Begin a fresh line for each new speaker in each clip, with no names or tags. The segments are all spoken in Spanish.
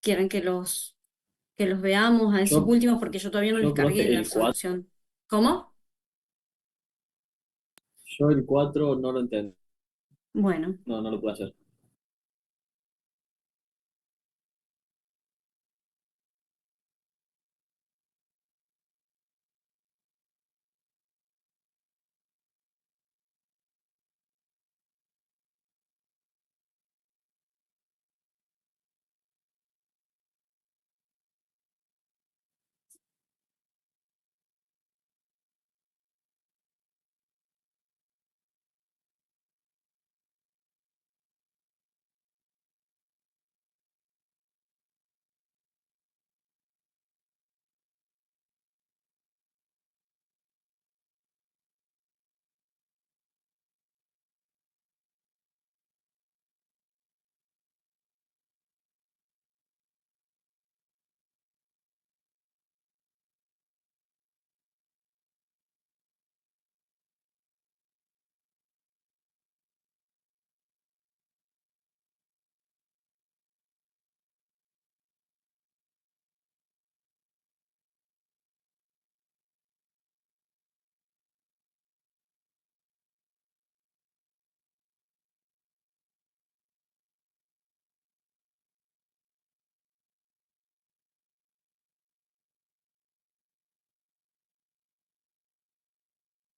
quieren que los veamos a esos
Yo,
últimos porque yo todavía no les
yo
cargué
profe,
la
el 4
solución. ¿Cómo?
yo el 4 no lo entendí,
Bueno.
no lo pude hacer.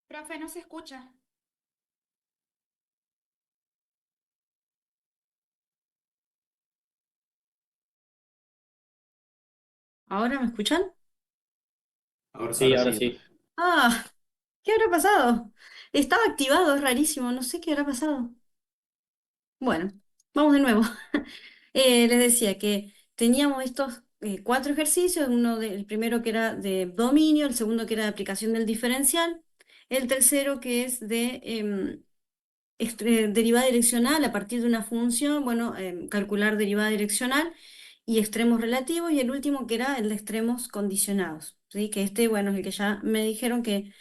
Profe, no se escucha.
¿Ahora me escuchan?
Sí,
Ahora
ahora
sí.
sí.
Ah, ¿qué habrá pasado? Estaba activado, es rarísimo, no sé qué habrá pasado. Bueno, vamos de nuevo. Les decía que teníamos estos cuatro ejercicios, el primero que era de dominio, el segundo que era de aplicación del diferencial, el tercero que es de derivada direccional a partir de una función, bueno, calcular derivada direccional y extremos relativos, y el último que era el de extremos condicionados, ¿sí? Que este, bueno, es el que ya me dijeron que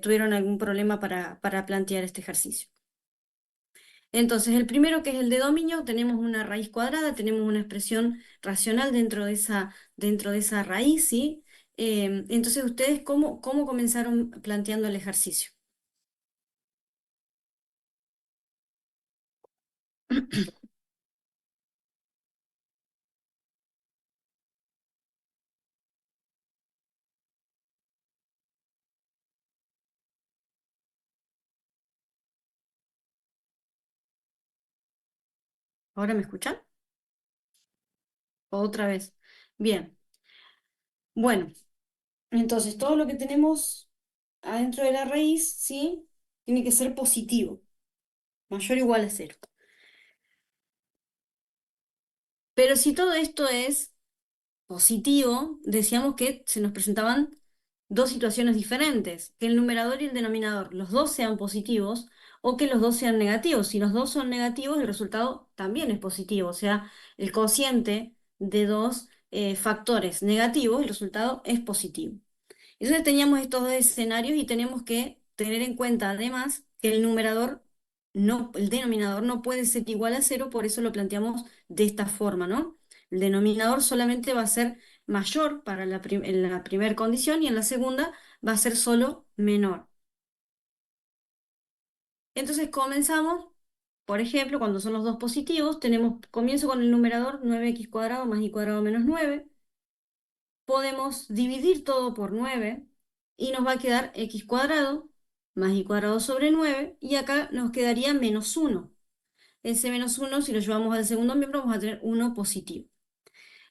tuvieron algún problema para plantear este ejercicio. Entonces, el primero que es el de dominio, tenemos una raíz cuadrada, tenemos una expresión racional dentro de esa raíz, ¿sí? Entonces, ¿ustedes cómo comenzaron planteando el ejercicio? ¿Ahora me escuchan? Otra vez. Bien. Bueno, entonces todo lo que tenemos adentro de la raíz, ¿sí? Tiene que ser positivo, mayor o igual a cero. Pero si todo esto es positivo, decíamos que se nos presentaban dos situaciones diferentes, que el numerador y el denominador, los dos sean positivos o que los dos sean negativos. Si los dos son negativos, el resultado también es positivo, o sea, el cociente de dos factores negativos, el resultado es positivo. Entonces teníamos estos dos escenarios y tenemos que tener en cuenta además que el numerador no, el denominador no puede ser igual a cero, por eso lo planteamos de esta forma, ¿no? El denominador solamente va a ser mayor para en la primera condición y en la segunda va a ser solo menor. Entonces comenzamos, por ejemplo, cuando son los dos positivos, comienzo con el numerador 9x cuadrado más y cuadrado menos 9. Podemos dividir todo por 9 y nos va a quedar x cuadrado más y cuadrado sobre 9 y acá nos quedaría menos uno. Ese menos uno, si lo llevamos al segundo miembro, vamos a tener uno positivo.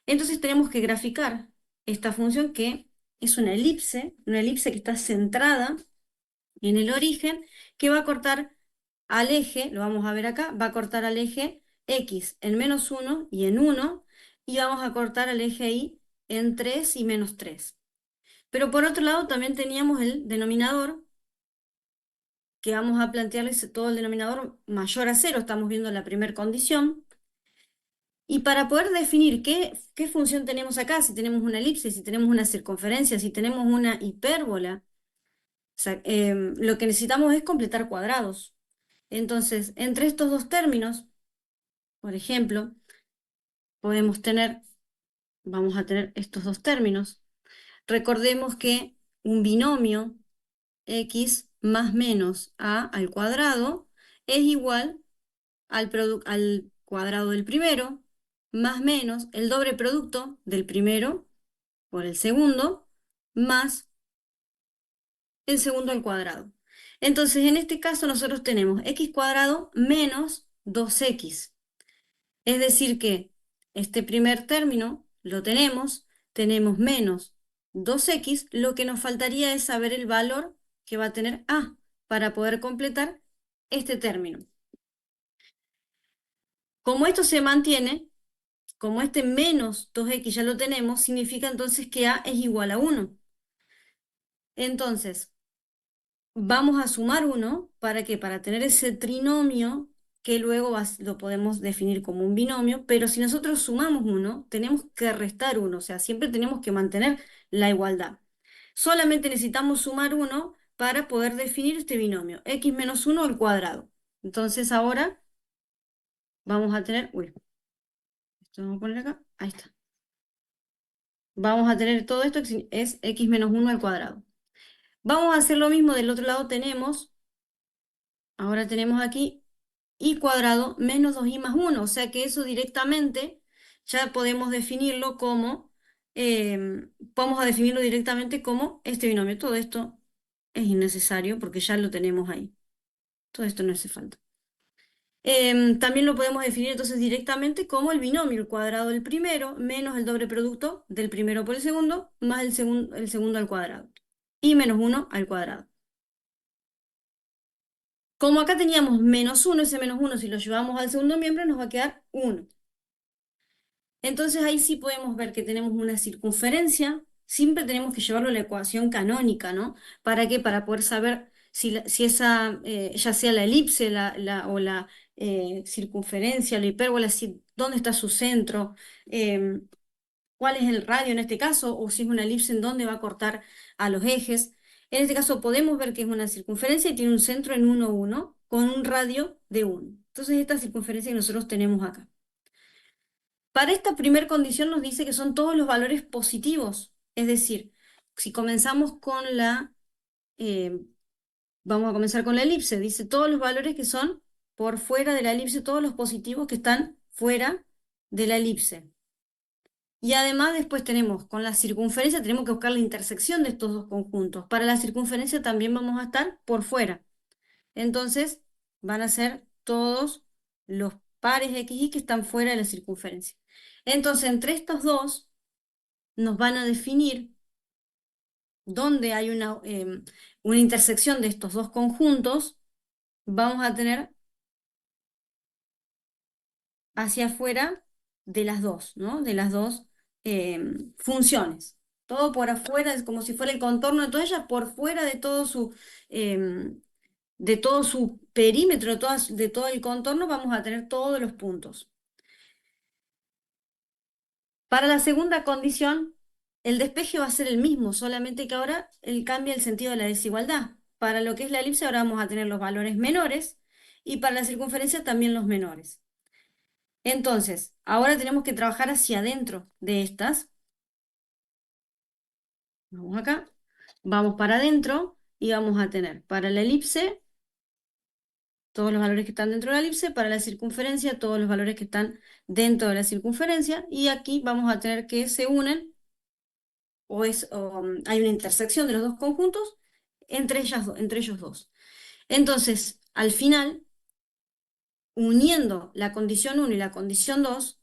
Entonces tenemos que graficar esta función que es una elipse que está centrada en el origen, que va a cortar al eje, lo vamos a ver acá, va a cortar al eje x en menos uno y en uno, y vamos a cortar al eje y en 3 y menos 3. Pero por otro lado también teníamos el denominador, que vamos a plantearles todo el denominador mayor a cero, estamos viendo la primera condición. Y para poder definir qué función tenemos acá, si tenemos una elipse, si tenemos una circunferencia, si tenemos una hipérbola, o sea, lo que necesitamos es completar cuadrados. Entonces, entre estos dos términos, por ejemplo, podemos tener vamos a tener estos dos términos. Recordemos que un binomio x más menos a al cuadrado es igual al cuadrado del primero, más menos el doble producto del primero por el segundo, más el segundo al cuadrado. Entonces, en este caso nosotros tenemos x cuadrado menos 2x. Es decir que este primer término lo tenemos menos 2x, lo que nos faltaría es saber el valor que va a tener a para poder completar este término. Como esto se mantiene, como este menos 2x ya lo tenemos, significa entonces que a es igual a 1. Entonces, vamos a sumar 1, ¿para qué? Para tener ese trinomio que luego lo podemos definir como un binomio, pero si nosotros sumamos 1, tenemos que restar 1, o sea, siempre tenemos que mantener la igualdad. Solamente necesitamos sumar 1 para poder definir este binomio, x menos 1 al cuadrado. Entonces ahora vamos a tener, uy, esto vamos a poner acá, ahí está. Vamos a tener todo esto que es x menos 1 al cuadrado. Vamos a hacer lo mismo, del otro lado ahora tenemos aquí y cuadrado menos 2i más 1, o sea que eso directamente ya podemos definirlo como, vamos a definirlo directamente como este binomio. Todo esto es innecesario porque ya lo tenemos ahí. Todo esto no hace falta. También lo podemos definir entonces directamente como el binomio, el cuadrado del primero menos el doble producto del primero por el segundo más el segundo al cuadrado y menos 1 al cuadrado. Como acá teníamos menos 1, ese menos 1 si lo llevamos al segundo miembro nos va a quedar 1. Entonces ahí sí podemos ver que tenemos una circunferencia. Siempre tenemos que llevarlo a la ecuación canónica, ¿no? ¿Para qué? Para poder saber si esa, ya sea la elipse o la circunferencia, la hipérbola, dónde está su centro, cuál es el radio en este caso, o si es una elipse, en dónde va a cortar a los ejes. En este caso podemos ver que es una circunferencia y tiene un centro en 1, 1, con un radio de 1. Entonces esta circunferencia que nosotros tenemos acá. Para esta primera condición nos dice que son todos los valores positivos, es decir, si comenzamos con eh, vamos a comenzar con la elipse, dice todos los valores que son por fuera de la elipse, todos los positivos que están fuera de la elipse. Y además después tenemos, con la circunferencia, tenemos que buscar la intersección de estos dos conjuntos. Para la circunferencia también vamos a estar por fuera. Entonces, van a ser todos los pares xy que están fuera de la circunferencia. Entonces, entre estos dos, nos van a definir dónde hay una intersección de estos dos conjuntos. Vamos a tener hacia afuera de las dos, ¿no? De las dos funciones. Todo por afuera, es como si fuera el contorno de todas ellas, por fuera em, de todo su perímetro, de todo el contorno, vamos a tener todos los puntos. Para la segunda condición, el despeje va a ser el mismo, solamente que ahora él cambia el sentido de la desigualdad. Para lo que es la elipse, ahora vamos a tener los valores menores y para la circunferencia también los menores. Entonces, ahora tenemos que trabajar hacia adentro de estas. Vamos acá, vamos para adentro y vamos a tener para la elipse todos los valores que están dentro de la elipse, para la circunferencia todos los valores que están dentro de la circunferencia y aquí vamos a tener que se unen hay una intersección de los dos conjuntos entre ellos dos. Entonces, al final, uniendo la condición 1 y la condición 2,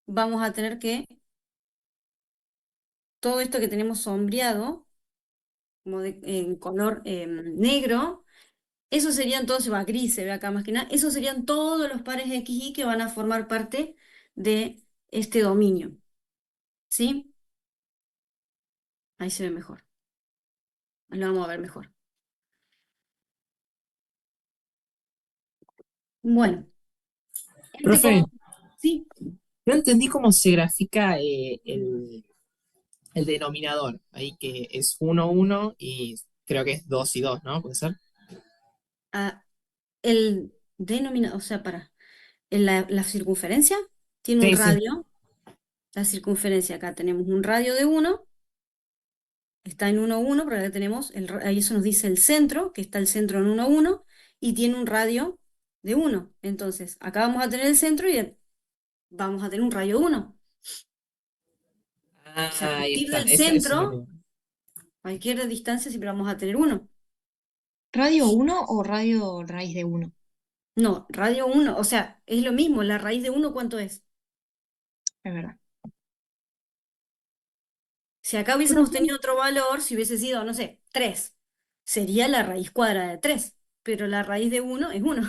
vamos a tener que todo esto que tenemos sombreado, como en color negro, eso serían todos, se va gris, se ve acá más que nada, esos serían todos los pares xy que van a formar parte de este dominio. ¿Sí? Ahí se ve mejor. Ahí lo vamos a ver mejor. Bueno,
Profe,
sí.
no entendí cómo se grafica el denominador. Ahí que es uno uno y creo que es 2 y 2, ¿no? ¿Puede ser?
Ah, el denominador, o sea, la circunferencia tiene un
Sí, sí.
radio. La circunferencia, acá tenemos un radio de 1, está en 1, 1, pero acá tenemos, ahí eso nos dice el centro, que está el centro en 1, 1, y tiene un radio de 1. Entonces, acá vamos a tener el centro y vamos a tener un radio 1. O sea, a
Ah, ahí
partir
está.
del
Eso es lo
centro,
que.
cualquier distancia siempre vamos a tener 1.
¿Radio uno o radio raíz de uno?
No, radio 1, o sea, es lo mismo, la raíz de 1, ¿cuánto es?
Es verdad.
Si acá hubiésemos tenido otro valor, si hubiese sido, no sé, 3, sería la raíz cuadrada de 3, pero la raíz de 1 es 1.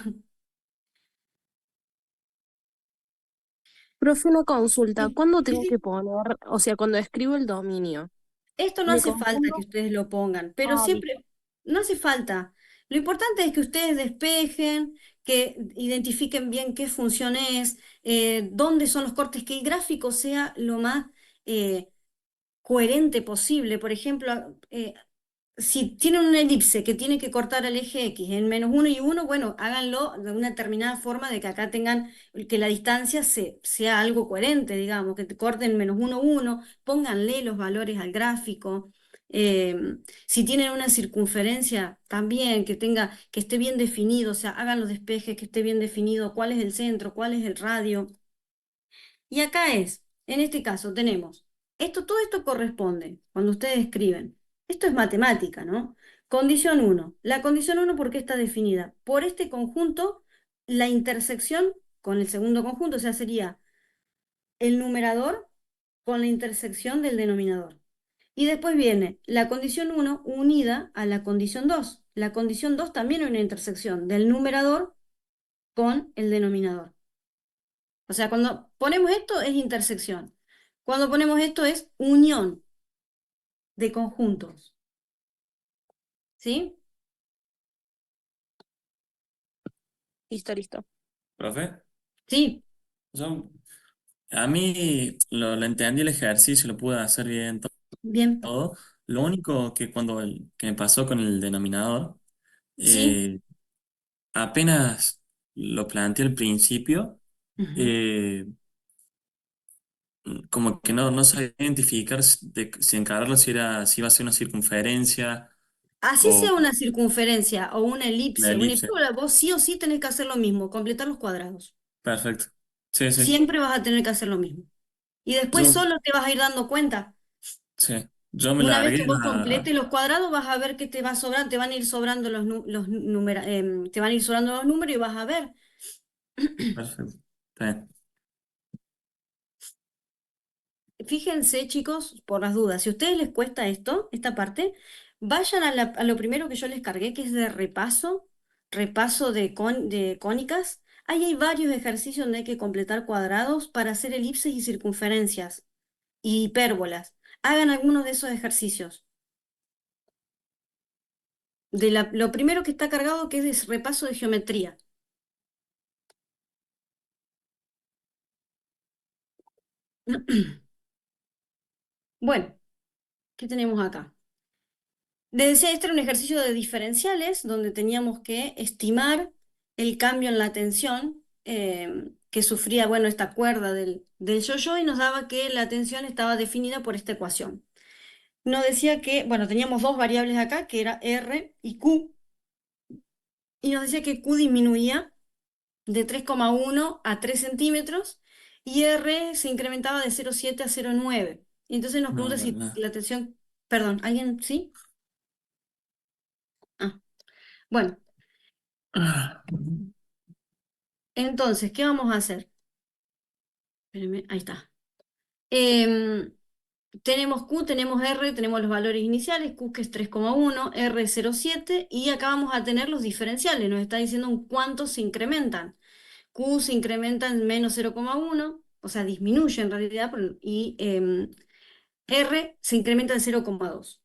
Profe, una consulta.
Sí,
¿Cuándo
sí,
tengo que
sí.
poner, o sea, cuando escribo el dominio?
Esto no
Me
hace falta que
confundo.
ustedes lo pongan, pero
Ah, listo.
siempre, no hace falta. Lo importante es que ustedes despejen, que identifiquen bien qué función es, dónde son los cortes, que el gráfico sea lo más eh, coherente posible. Por ejemplo, si tienen una elipse que tiene que cortar al eje X en -1 y 1, bueno, háganlo de una determinada forma de que acá tengan, que la distancia sea algo coherente, digamos, que te corten -1, 1, pónganle los valores al gráfico. Eh, si tienen una circunferencia, también que esté bien definido, o sea, hagan los despejes, que esté bien definido cuál es el centro, cuál es el radio. Y acá en este caso tenemos, todo esto corresponde cuando ustedes escriben. Esto es matemática, ¿no? Condición uno. La condición uno, ¿por qué está definida? Por este conjunto, la intersección con el segundo conjunto, o sea, sería el numerador con la intersección del denominador. Y después viene la condición uno unida a la condición 2. La condición 2 también es una intersección del numerador con el denominador. O sea, cuando ponemos esto es intersección. Cuando ponemos esto es unión de conjuntos. ¿Sí?
Listo, listo.
¿Profe?
Sí,
Yo, a mí lo entendí el ejercicio, lo pude hacer bien
bien.
todo. Lo único que que me pasó con el denominador,
Sí.
eh, apenas lo planteé al principio,
Ujú.
eh, como que no sabía identificar si encararlo si iba a ser una circunferencia
Así
o
sea una circunferencia o
una
una
elipse.
hipérbola, vos sí o sí tenés que hacer lo mismo, completar los cuadrados.
Perfecto. Sí, sí.
Siempre vas a tener que hacer lo mismo. Y después
Yo,
solo te vas a ir dando cuenta.
sí. Yo me
Una vez
largué
que vos
a...
completes los cuadrados, vas a ver que te va a sobrar, te van a ir sobrando te van a ir sobrando los números y vas a ver.
Perfecto. Sí.
Fíjense, chicos, por las dudas, si a ustedes les cuesta esto, esta parte, vayan a lo primero que yo les cargué, que es de repaso, repaso de cónicas. Ahí hay varios ejercicios donde hay que completar cuadrados para hacer elipses y circunferencias y hipérbolas. Hagan algunos de esos ejercicios. Lo primero que está cargado, que es repaso de geometría. Bueno, ¿qué tenemos acá? Les decía, este era un ejercicio de diferenciales donde teníamos que estimar el cambio en la tensión que sufría, bueno, esta cuerda del yo-yo y nos daba que la tensión estaba definida por esta ecuación. Nos decía que, bueno, teníamos dos variables acá, que era R y Q, y nos decía que Q disminuía de 3,1 a 3 centímetros y R se incrementaba de 0,7 a 0,9. Y entonces nos
No,
pregunta
no,
si
no.
la tensión, perdón, ¿alguien sí? Ah, bueno,
Ah,
entonces, ¿qué vamos a hacer? Espérenme, ahí está. Em, tenemos Q, tenemos R, tenemos los valores iniciales, Q que es 3,1, R es 0,7 y acá vamos a tener los diferenciales, nos está diciendo en cuánto se incrementan. Q se incrementa en -0,1, o sea, disminuye en realidad, y R se incrementa en 0,2.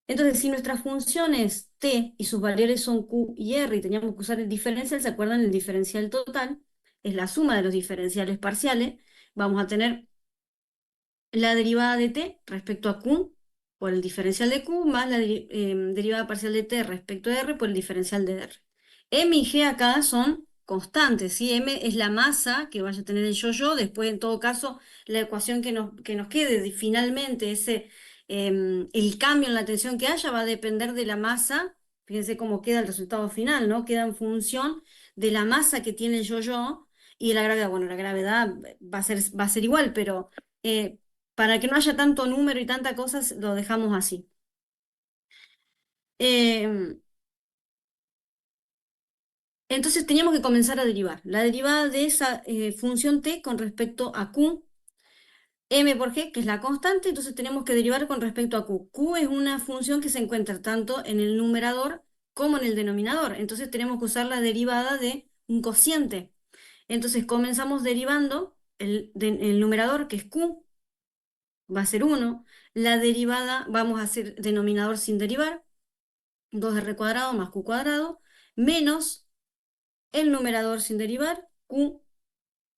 Entonces, si nuestras funciones t y sus valores son q y r y teníamos que usar el diferencial, ¿se acuerdan? El diferencial total es la suma de los diferenciales parciales. Vamos a tener la derivada de t respecto a q por el diferencial de q más la derivada parcial de t respecto a r por el diferencial de r. M y g acá son constante, ¿sí? M es la masa que vaya a tener el yo-yo, después en todo caso la ecuación que nos quede, finalmente el cambio en la tensión que haya va a depender de la masa, fíjense cómo queda el resultado final, ¿no? Queda en función de la masa que tiene el yo-yo y de la gravedad. Bueno, la gravedad va a ser igual, pero para que no haya tanto número y tanta cosas, lo dejamos así. Em, Entonces teníamos que comenzar a derivar. La derivada de esa función t con respecto a q, m por g, que es la constante, entonces tenemos que derivar con respecto a q. Q es una función que se encuentra tanto en el numerador como en el denominador. Entonces tenemos que usar la derivada de un cociente. Entonces comenzamos derivando el numerador, que es q, va a ser 1. La derivada, vamos a hacer denominador sin derivar, 2r² más q², menos el numerador sin derivar, q,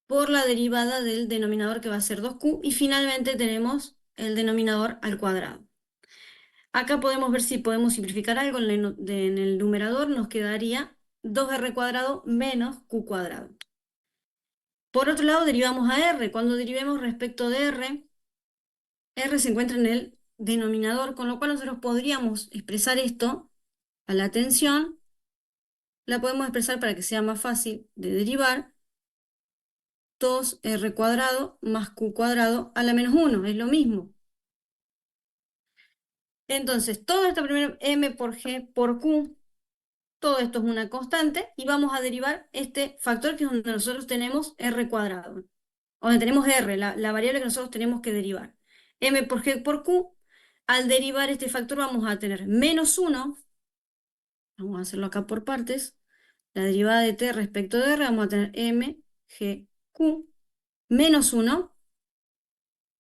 por la derivada del denominador que va a ser 2q, y finalmente tenemos el denominador al cuadrado. Acá podemos ver si podemos simplificar algo. En el numerador nos quedaría 2r² menos q². Por otro lado, derivamos a r. Cuando derivemos respecto de r se encuentra en el denominador, con lo cual nosotros podríamos expresar esto a la tensión, la podemos expresar para que sea más fácil de derivar, 2r² más q² a la menos 1, es lo mismo. Entonces, todo esto primero, m por g por q, todo esto es una constante, y vamos a derivar este factor que es donde nosotros tenemos r², donde tenemos r, la variable que nosotros tenemos que derivar. M por g por q, al derivar este factor vamos a tener menos 1, vamos a hacerlo acá por partes, la derivada de t respecto de r, vamos a tener m, g, q, menos 1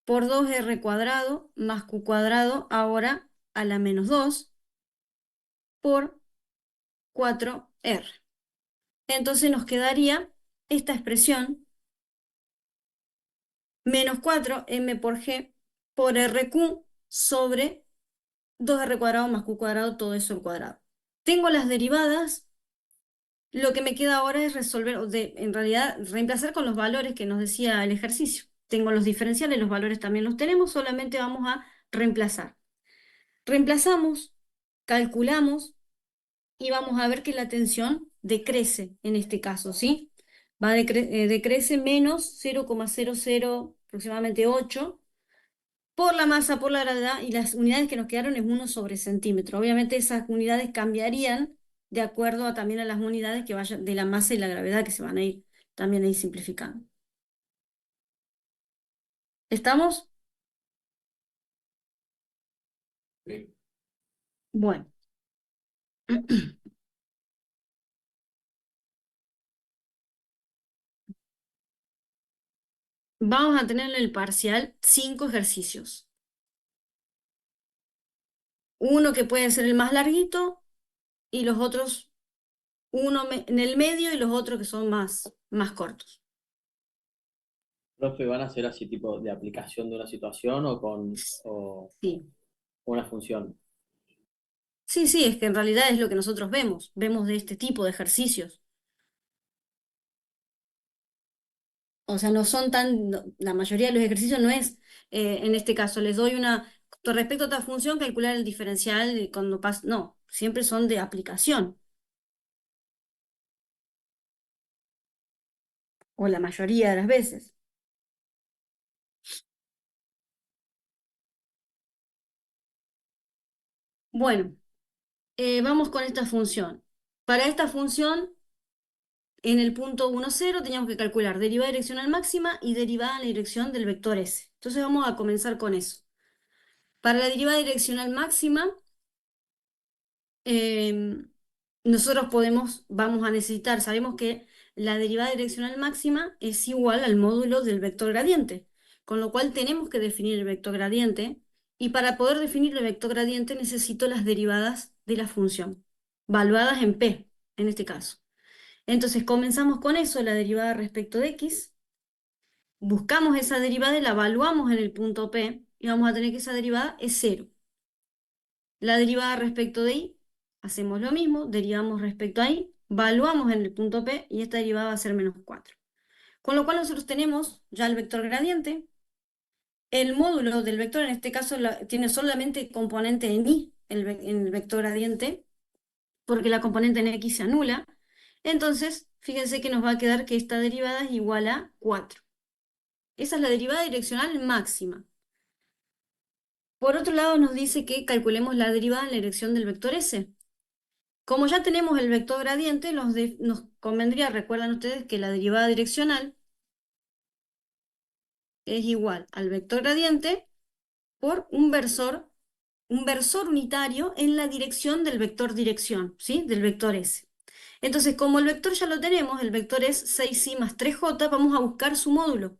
por 2r² más q² ahora a la menos 2 por 4r. Entonces nos quedaría esta expresión, menos 4m por g por rq sobre 2r² más q², todo eso al cuadrado. Tengo las derivadas, lo que me queda ahora es resolver, en realidad reemplazar con los valores que nos decía el ejercicio. Tengo los diferenciales, los valores también los tenemos, solamente vamos a reemplazar. Reemplazamos, calculamos y vamos a ver que la tensión decrece en este caso, ¿sí? Decrece menos 0,00 aproximadamente 8 por la masa, por la gravedad, y las unidades que nos quedaron es 1 sobre centímetro. Obviamente esas unidades cambiarían de acuerdo también a las unidades que vayan de la masa y la gravedad, que se van a ir también ahí simplificando. ¿Estamos?
Sí.
Bueno. Vamos a tener en el parcial 5 ejercicios. Uno que puede ser el más larguito y los otros, en el medio y los otros que son más cortos.
Profe, ¿van a ser así tipo de aplicación de una situación o con
Sí.
una función?
Sí, sí, es que en realidad es lo que nosotros vemos de este tipo de ejercicios. O sea, no son la mayoría de los ejercicios no es, en este caso, les doy con respecto a esta función, calcular el diferencial cuando pasa, no, siempre son de aplicación, o la mayoría de las veces. Bueno, vamos con esta función. Para esta función, en el punto 1, 0, teníamos que calcular derivada direccional máxima y derivada en la dirección del vector S. Entonces vamos a comenzar con eso. Para la derivada direccional máxima, nosotros vamos a necesitar, sabemos que la derivada direccional máxima es igual al módulo del vector gradiente, con lo cual tenemos que definir el vector gradiente, y para poder definir el vector gradiente necesito las derivadas de la función, valuadas en p, en este caso. Entonces comenzamos con eso, la derivada respecto de x, buscamos esa derivada y la evaluamos en el punto p, y vamos a tener que esa derivada es 0. La derivada respecto de y, hacemos lo mismo, derivamos respecto a y, valuamos en el punto P y esta derivada va a ser menos 4. Con lo cual nosotros tenemos ya el vector gradiente. El módulo del vector, en este caso, tiene solamente componente en y, en el vector gradiente, porque la componente en x se anula. Entonces, fíjense que nos va a quedar que esta derivada es igual a 4. Esa es la derivada direccional máxima. Por otro lado, nos dice que calculemos la derivada en la dirección del vector s. Como ya tenemos el vector gradiente, nos convendría, recuerdan ustedes, que la derivada direccional es igual al vector gradiente por un versor unitario en la dirección del vector dirección, ¿sí? Del vector s. Entonces, como el vector ya lo tenemos, el vector es 6i más 3j, vamos a buscar su módulo.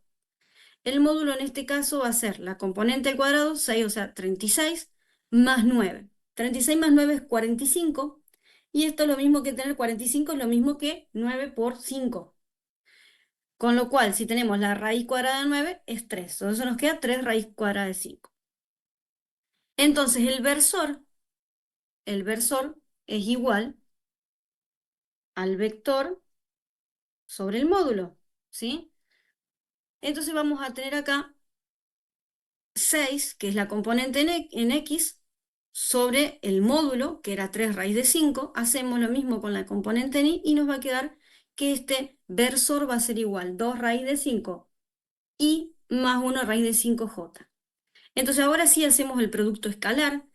El módulo en este caso va a ser la componente al cuadrado, 6, o sea, 36, más 9. 36 más 9 es 45, y esto es lo mismo que tener 45, es lo mismo que 9 por 5. Con lo cual, si tenemos la raíz cuadrada de 9, es 3. Entonces nos queda 3 raíz cuadrada de 5. Entonces el versor es igual al vector sobre el módulo, ¿sí? Entonces vamos a tener acá 6, que es la componente en x, sobre el módulo, que era 3 raíz de 5. Hacemos lo mismo con la componente en y nos va a quedar que este versor va a ser igual 2 raíz de 5 y más 1 raíz de 5j. Entonces ahora sí hacemos el producto escalar.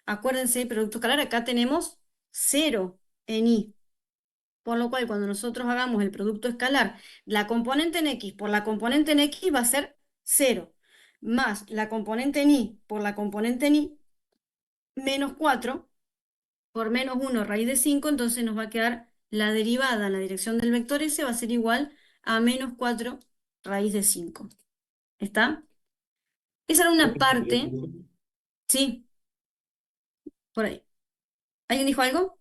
Acuérdense, el producto escalar, acá tenemos 0 en y. Por lo cual, cuando nosotros hagamos el producto escalar, la componente en x por la componente en x va a ser 0, más la componente en y por la componente en y, menos 4 por menos 1 raíz de 5, entonces nos va a quedar la derivada en la dirección del vector s va a ser igual a menos 4 raíz de 5. ¿Está? Esa era una parte, sí, por ahí. ¿Alguien dijo algo?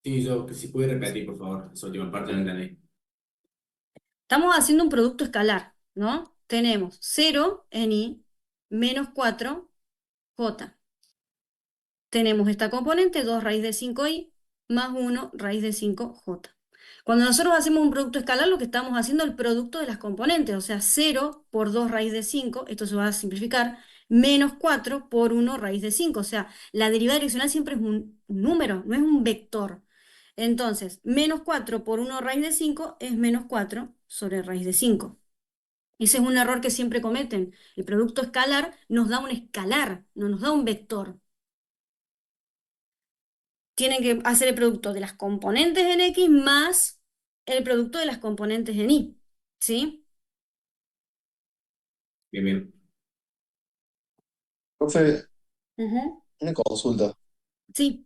Sí, yo, que si puede repetir, por favor, esa última parte no entendí.
Estamos haciendo un producto escalar, ¿no? Tenemos 0 en y menos 4j. Tenemos esta componente, 2 raíz de 5i más 1 raíz de 5j. Cuando nosotros hacemos un producto escalar, lo que estamos haciendo es el producto de las componentes, o sea, 0 por 2 raíz de 5, esto se va a simplificar, menos 4 por 1 raíz de 5, o sea, la derivada direccional siempre es un número, no es un vector. Entonces, menos 4 por 1 raíz de 5 es menos 4 sobre raíz de 5. Ese es un error que siempre cometen. El producto escalar nos da un escalar, no nos da un vector. Tienen que hacer el producto de las componentes en X más el producto de las componentes en Y. ¿Sí?
Bien, bien.
Profe,
Ujú.
una consulta.
Sí.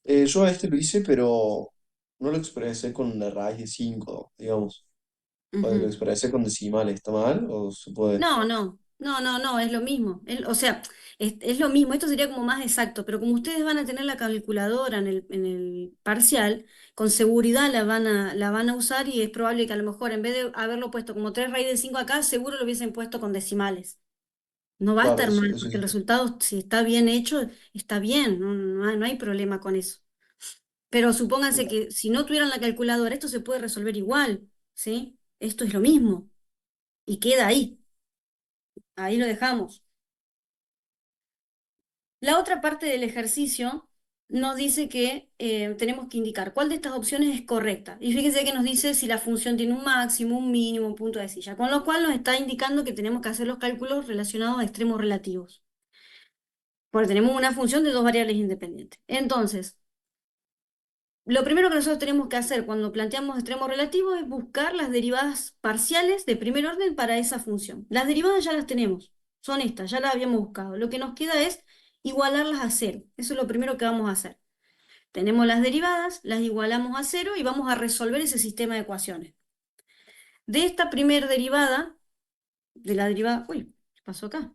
Yo a este lo hice, pero no lo expresé con la raíz de 5, digamos. O lo
Ujú.
expresé con decimales, ¿está mal? ¿O se puede?
No, es lo mismo. O sea, es lo mismo. Esto sería como más exacto, pero como ustedes van a tener la calculadora en el parcial, con seguridad la van a usar y es probable que a lo mejor en vez de haberlo puesto como 3 raíz de 5 acá, seguro lo hubiesen puesto con decimales. No va a
Claro,
estar
eso,
mal,
eso
porque el
sí.
resultado, si está bien hecho, está bien, no hay problema con eso. Pero supónganse que si no tuvieran la calculadora, esto se puede resolver igual, ¿sí? Esto es lo mismo y queda ahí lo dejamos. La otra parte del ejercicio nos dice que tenemos que indicar cuál de estas opciones es correcta. Y fíjense que nos dice si la función tiene un máximo, un mínimo, un punto de silla, con lo cual nos está indicando que tenemos que hacer los cálculos relacionados a extremos relativos, porque tenemos una función de dos variables independientes. Entonces, lo primero que nosotros tenemos que hacer cuando planteamos extremos relativos es buscar las derivadas parciales de primer orden para esa función. Las derivadas ya las tenemos, son estas, ya las habíamos buscado. Lo que nos queda es igualarlas a cero. Eso es lo primero que vamos a hacer. Tenemos las derivadas, las igualamos a cero y vamos a resolver ese sistema de ecuaciones. De esta primer derivada, de la derivada... Uy, ¿qué pasó acá?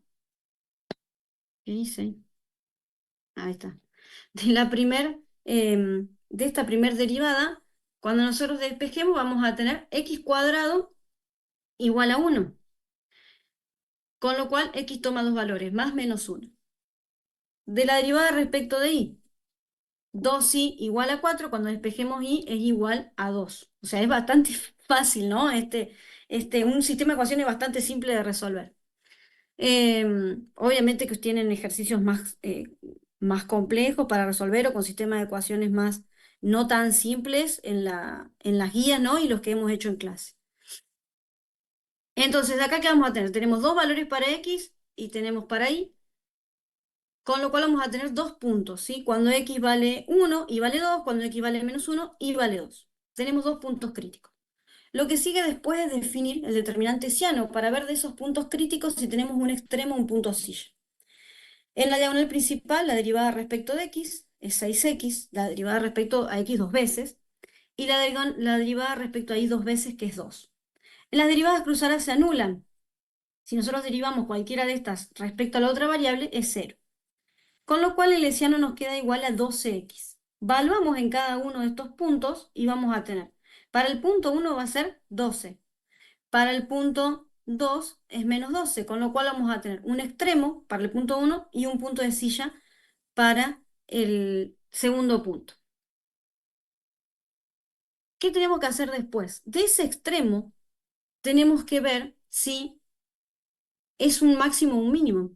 ¿Qué hice? Ahí está. De esta primer derivada, cuando nosotros despejemos, vamos a tener x cuadrado igual a 1, con lo cual x toma dos valores, más menos 1. De la derivada respecto de y, 2i igual a 4, cuando despejemos i es igual a 2. O sea, es bastante fácil, ¿no? Un sistema de ecuaciones bastante simple de resolver. Obviamente que tienen ejercicios más complejos para resolver o con sistemas de ecuaciones más no tan simples en las guías, ¿no? Y los que hemos hecho en clase. Entonces, acá ¿qué vamos a tener? Tenemos dos valores para x y tenemos para y, con lo cual vamos a tener dos puntos, ¿sí? Cuando x vale 1 y vale 2, cuando x vale menos 1 y vale 2. Tenemos dos puntos críticos. Lo que sigue después es definir el determinante hessiano para ver de esos puntos críticos si tenemos un extremo o un punto silla. En la diagonal principal, la derivada respecto de x es 6x, la derivada respecto a x dos veces, y la derivada respecto a y dos veces, que es 2. En las derivadas cruzadas se anulan. Si nosotros derivamos cualquiera de estas respecto a la otra variable, es 0. Con lo cual el hessiano nos queda igual a 12x. Valuamos en cada uno de estos puntos y vamos a tener, para el punto 1 va a ser 12. Para el punto 2 es menos 12, con lo cual vamos a tener un extremo para el punto 1 y un punto de silla para el segundo punto. ¿Qué tenemos que hacer después? De ese extremo tenemos que ver si es un máximo o un mínimo.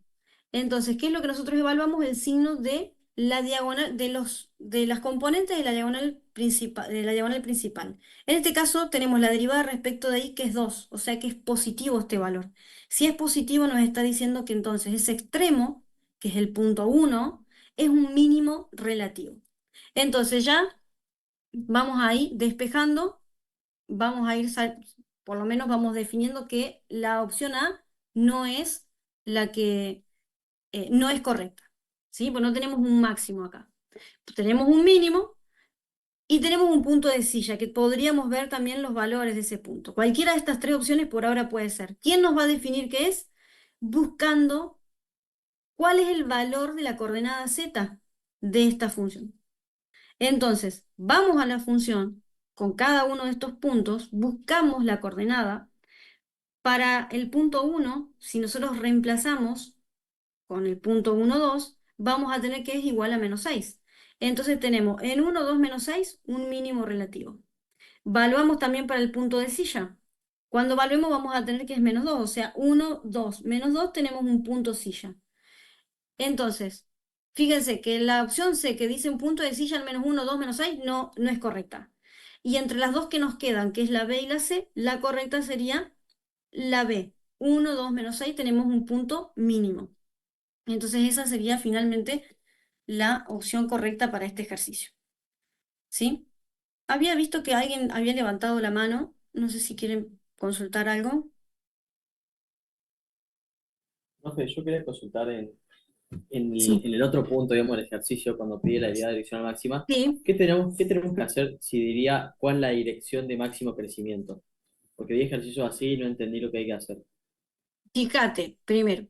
Entonces, ¿qué es lo que nosotros evaluamos? El signo de la diagonal, de las componentes de la diagonal principal. En este caso tenemos la derivada respecto de ahí, que es 2, o sea que es positivo este valor. Si es positivo, nos está diciendo que entonces ese extremo, que es el punto 1, es un mínimo relativo. Entonces ya vamos a ir despejando, vamos a ir, por lo menos vamos definiendo que la opción A no es la que no es correcta, ¿sí? Pues no tenemos un máximo acá. Tenemos un mínimo y tenemos un punto de silla, que podríamos ver también los valores de ese punto. Cualquiera de estas tres opciones por ahora puede ser. ¿Quién nos va a definir qué es? Buscando cuál es el valor de la coordenada z de esta función. Entonces, vamos a la función con cada uno de estos puntos, buscamos la coordenada. Para el punto 1, si nosotros reemplazamos con el punto 1, 2, vamos a tener que es igual a menos 6. Entonces tenemos en 1, 2, menos 6 un mínimo relativo. Valuamos también para el punto de silla. Cuando valuemos vamos a tener que es menos 2, o sea, 1, 2, menos 2 tenemos un punto silla. Entonces, fíjense que la opción C que dice un punto de silla al menos 1, 2, menos 6 no es correcta. Y entre las dos que nos quedan, que es la B y la C, la correcta sería la B. 1, 2, menos 6 tenemos un punto mínimo. Entonces esa sería finalmente la opción correcta para este ejercicio. ¿Sí? Había visto que alguien había levantado la mano. No sé si quieren consultar algo.
No sé, yo quería consultar
Sí.
en el otro punto, digamos, el ejercicio, cuando pide la derivada direccional máxima,
Sí.
qué tenemos que hacer si diría cuál es la dirección de máximo crecimiento? Porque di ejercicios así y no entendí lo que hay que hacer.
Fíjate, primero.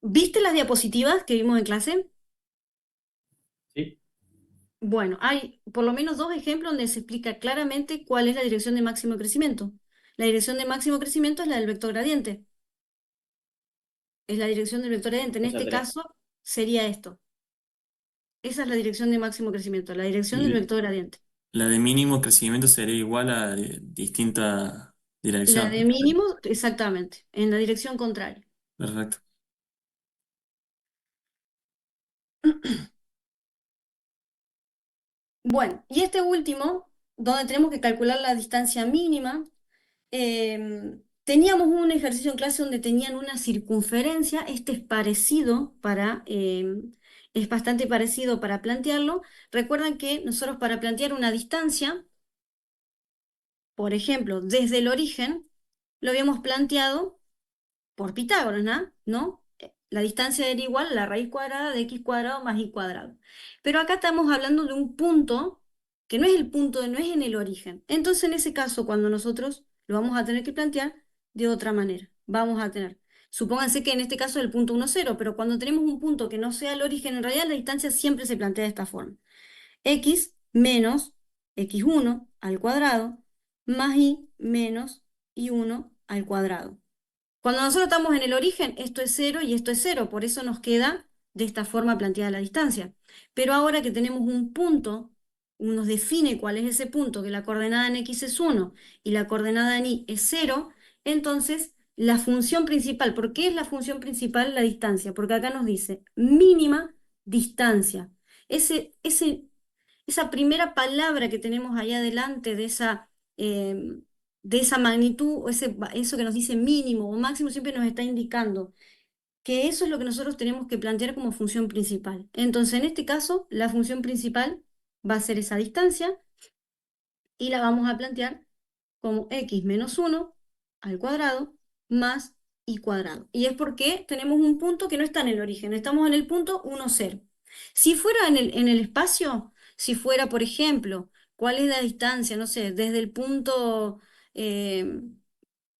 ¿Viste las diapositivas que vimos en clase?
¿Sí?
Bueno, hay por lo menos dos ejemplos donde se explica claramente cuál es la dirección de máximo crecimiento. La dirección de máximo crecimiento es la del vector gradiente. Es la dirección del vector gradiente. En
O sea,
este caso sería esto. Esa es la dirección de máximo crecimiento, la dirección del
Y
vector gradiente.
la de mínimo crecimiento sería igual a distinta
La
dirección.
de mínimo, exactamente, en la dirección contraria.
Perfecto.
Bueno, y este último, donde tenemos que calcular la distancia mínima, teníamos un ejercicio en clase donde tenían una circunferencia. Este es parecido es bastante parecido para plantearlo. Recuerdan que nosotros para plantear una distancia, por ejemplo, desde el origen, lo habíamos planteado por Pitágoras, ¿no? La distancia era igual a la raíz cuadrada de x cuadrado más y cuadrado. Pero acá estamos hablando de un punto que no es el punto, no es en el origen. Entonces, en ese caso, cuando nosotros lo vamos a tener que plantear de otra manera, vamos a tener, supónganse que en este caso es el punto 1, 0, pero cuando tenemos un punto que no sea el origen, en realidad la distancia siempre se plantea de esta forma. X menos x1 al cuadrado más y menos y1 al cuadrado. Cuando nosotros estamos en el origen, esto es 0 y esto es 0, por eso nos queda de esta forma planteada la distancia. Pero ahora que tenemos un punto, nos define cuál es ese punto, que la coordenada en X es 1 y la coordenada en Y es 0, entonces la función principal, ¿por qué es la función principal la distancia? Porque acá nos dice mínima distancia. Esa primera palabra que tenemos ahí adelante de esa magnitud, o eso que nos dice mínimo o máximo, siempre nos está indicando que eso es lo que nosotros tenemos que plantear como función principal. Entonces, en este caso, la función principal va a ser esa distancia y la vamos a plantear como x menos 1 al cuadrado más y cuadrado. Y es porque tenemos un punto que no está en el origen, estamos en el punto 1, 0. Si fuera en el espacio, si fuera, por ejemplo, ¿cuál es la distancia? No sé, desde el punto de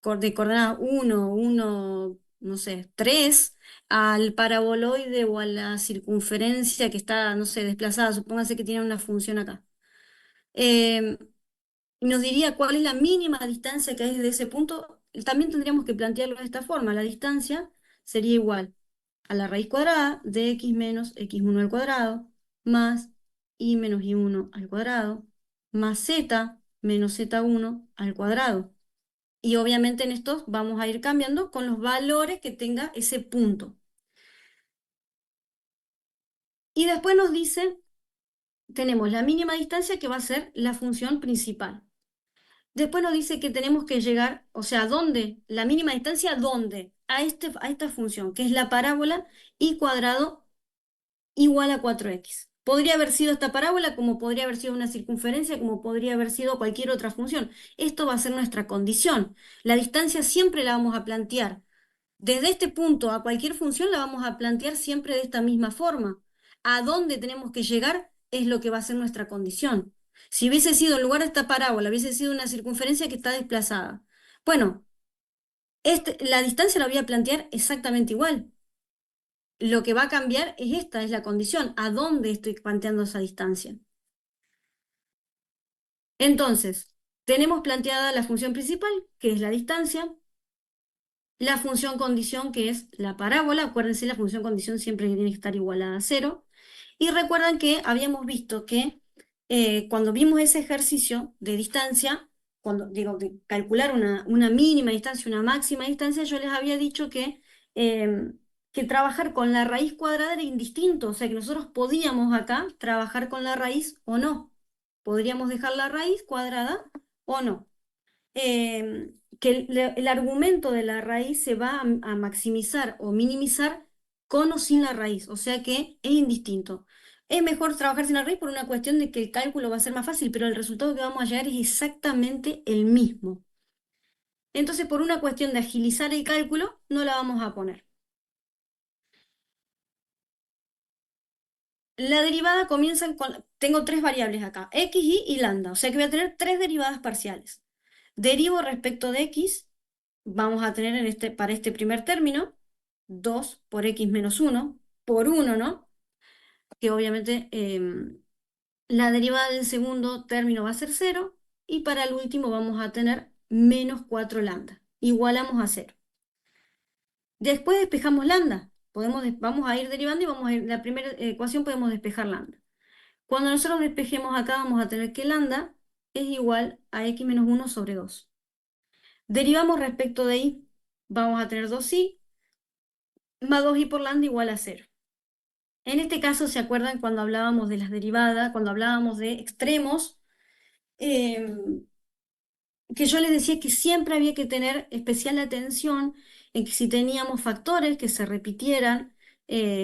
coordenada 1, 1, no sé, 3, al paraboloide o a la circunferencia que está, no sé, desplazada, supóngase que tiene una función acá. Em, nos diría cuál es la mínima distancia que hay desde ese punto, también tendríamos que plantearlo de esta forma. La distancia sería igual a la raíz cuadrada de x menos x1 al cuadrado, más y menos y1 al cuadrado, más z menos z1 al cuadrado. Y obviamente en estos vamos a ir cambiando con los valores que tenga ese punto. Y después nos dice, tenemos la mínima distancia que va a ser la función principal. Después nos dice que tenemos que llegar, o sea, ¿dónde? La mínima distancia, ¿dónde? A esta función, que es la parábola y cuadrado igual a 4x. Podría haber sido esta parábola, como podría haber sido una circunferencia, como podría haber sido cualquier otra función. Esto va a ser nuestra condición. La distancia siempre la vamos a plantear. Desde este punto a cualquier función la vamos a plantear siempre de esta misma forma. A dónde tenemos que llegar es lo que va a ser nuestra condición. Si hubiese sido en lugar de esta parábola, hubiese sido una circunferencia que está desplazada. Bueno, la distancia la voy a plantear exactamente igual. Lo que va a cambiar es la condición. ¿A dónde estoy planteando esa distancia? Entonces, tenemos planteada la función principal, que es la distancia, la función condición, que es la parábola. Acuérdense, la función condición siempre tiene que estar igualada a 0. Y recuerdan que habíamos visto que cuando vimos ese ejercicio de distancia, cuando digo de calcular una mínima distancia, una máxima distancia, yo les había dicho que trabajar con la raíz cuadrada era indistinto, o sea que nosotros podíamos acá trabajar con la raíz o no. Podríamos dejar la raíz cuadrada o no. Que el argumento de la raíz se va a maximizar o minimizar con o sin la raíz, o sea que es indistinto. Es mejor trabajar sin la raíz por una cuestión de que el cálculo va a ser más fácil, pero el resultado que vamos a llegar es exactamente el mismo. Entonces, por una cuestión de agilizar el cálculo, no la vamos a poner. La derivada comienza tengo tres variables acá, x, y lambda, o sea que voy a tener tres derivadas parciales. Derivo respecto de x, vamos a tener para este primer término 2 por x menos 1 por 1, ¿no? Que obviamente la derivada del segundo término va a ser 0 y para el último vamos a tener menos 4 lambda. Igualamos a 0. Después despejamos lambda. Vamos a ir derivando y la primera ecuación podemos despejar lambda. Cuando nosotros despejemos acá vamos a tener que lambda es igual a x menos 1 sobre 2. Derivamos respecto de y, vamos a tener 2y más 2y por lambda igual a 0. En este caso, ¿se acuerdan cuando hablábamos de las derivadas, cuando hablábamos de extremos? Que yo les decía que siempre había que tener especial atención en que si teníamos factores que se repitieran,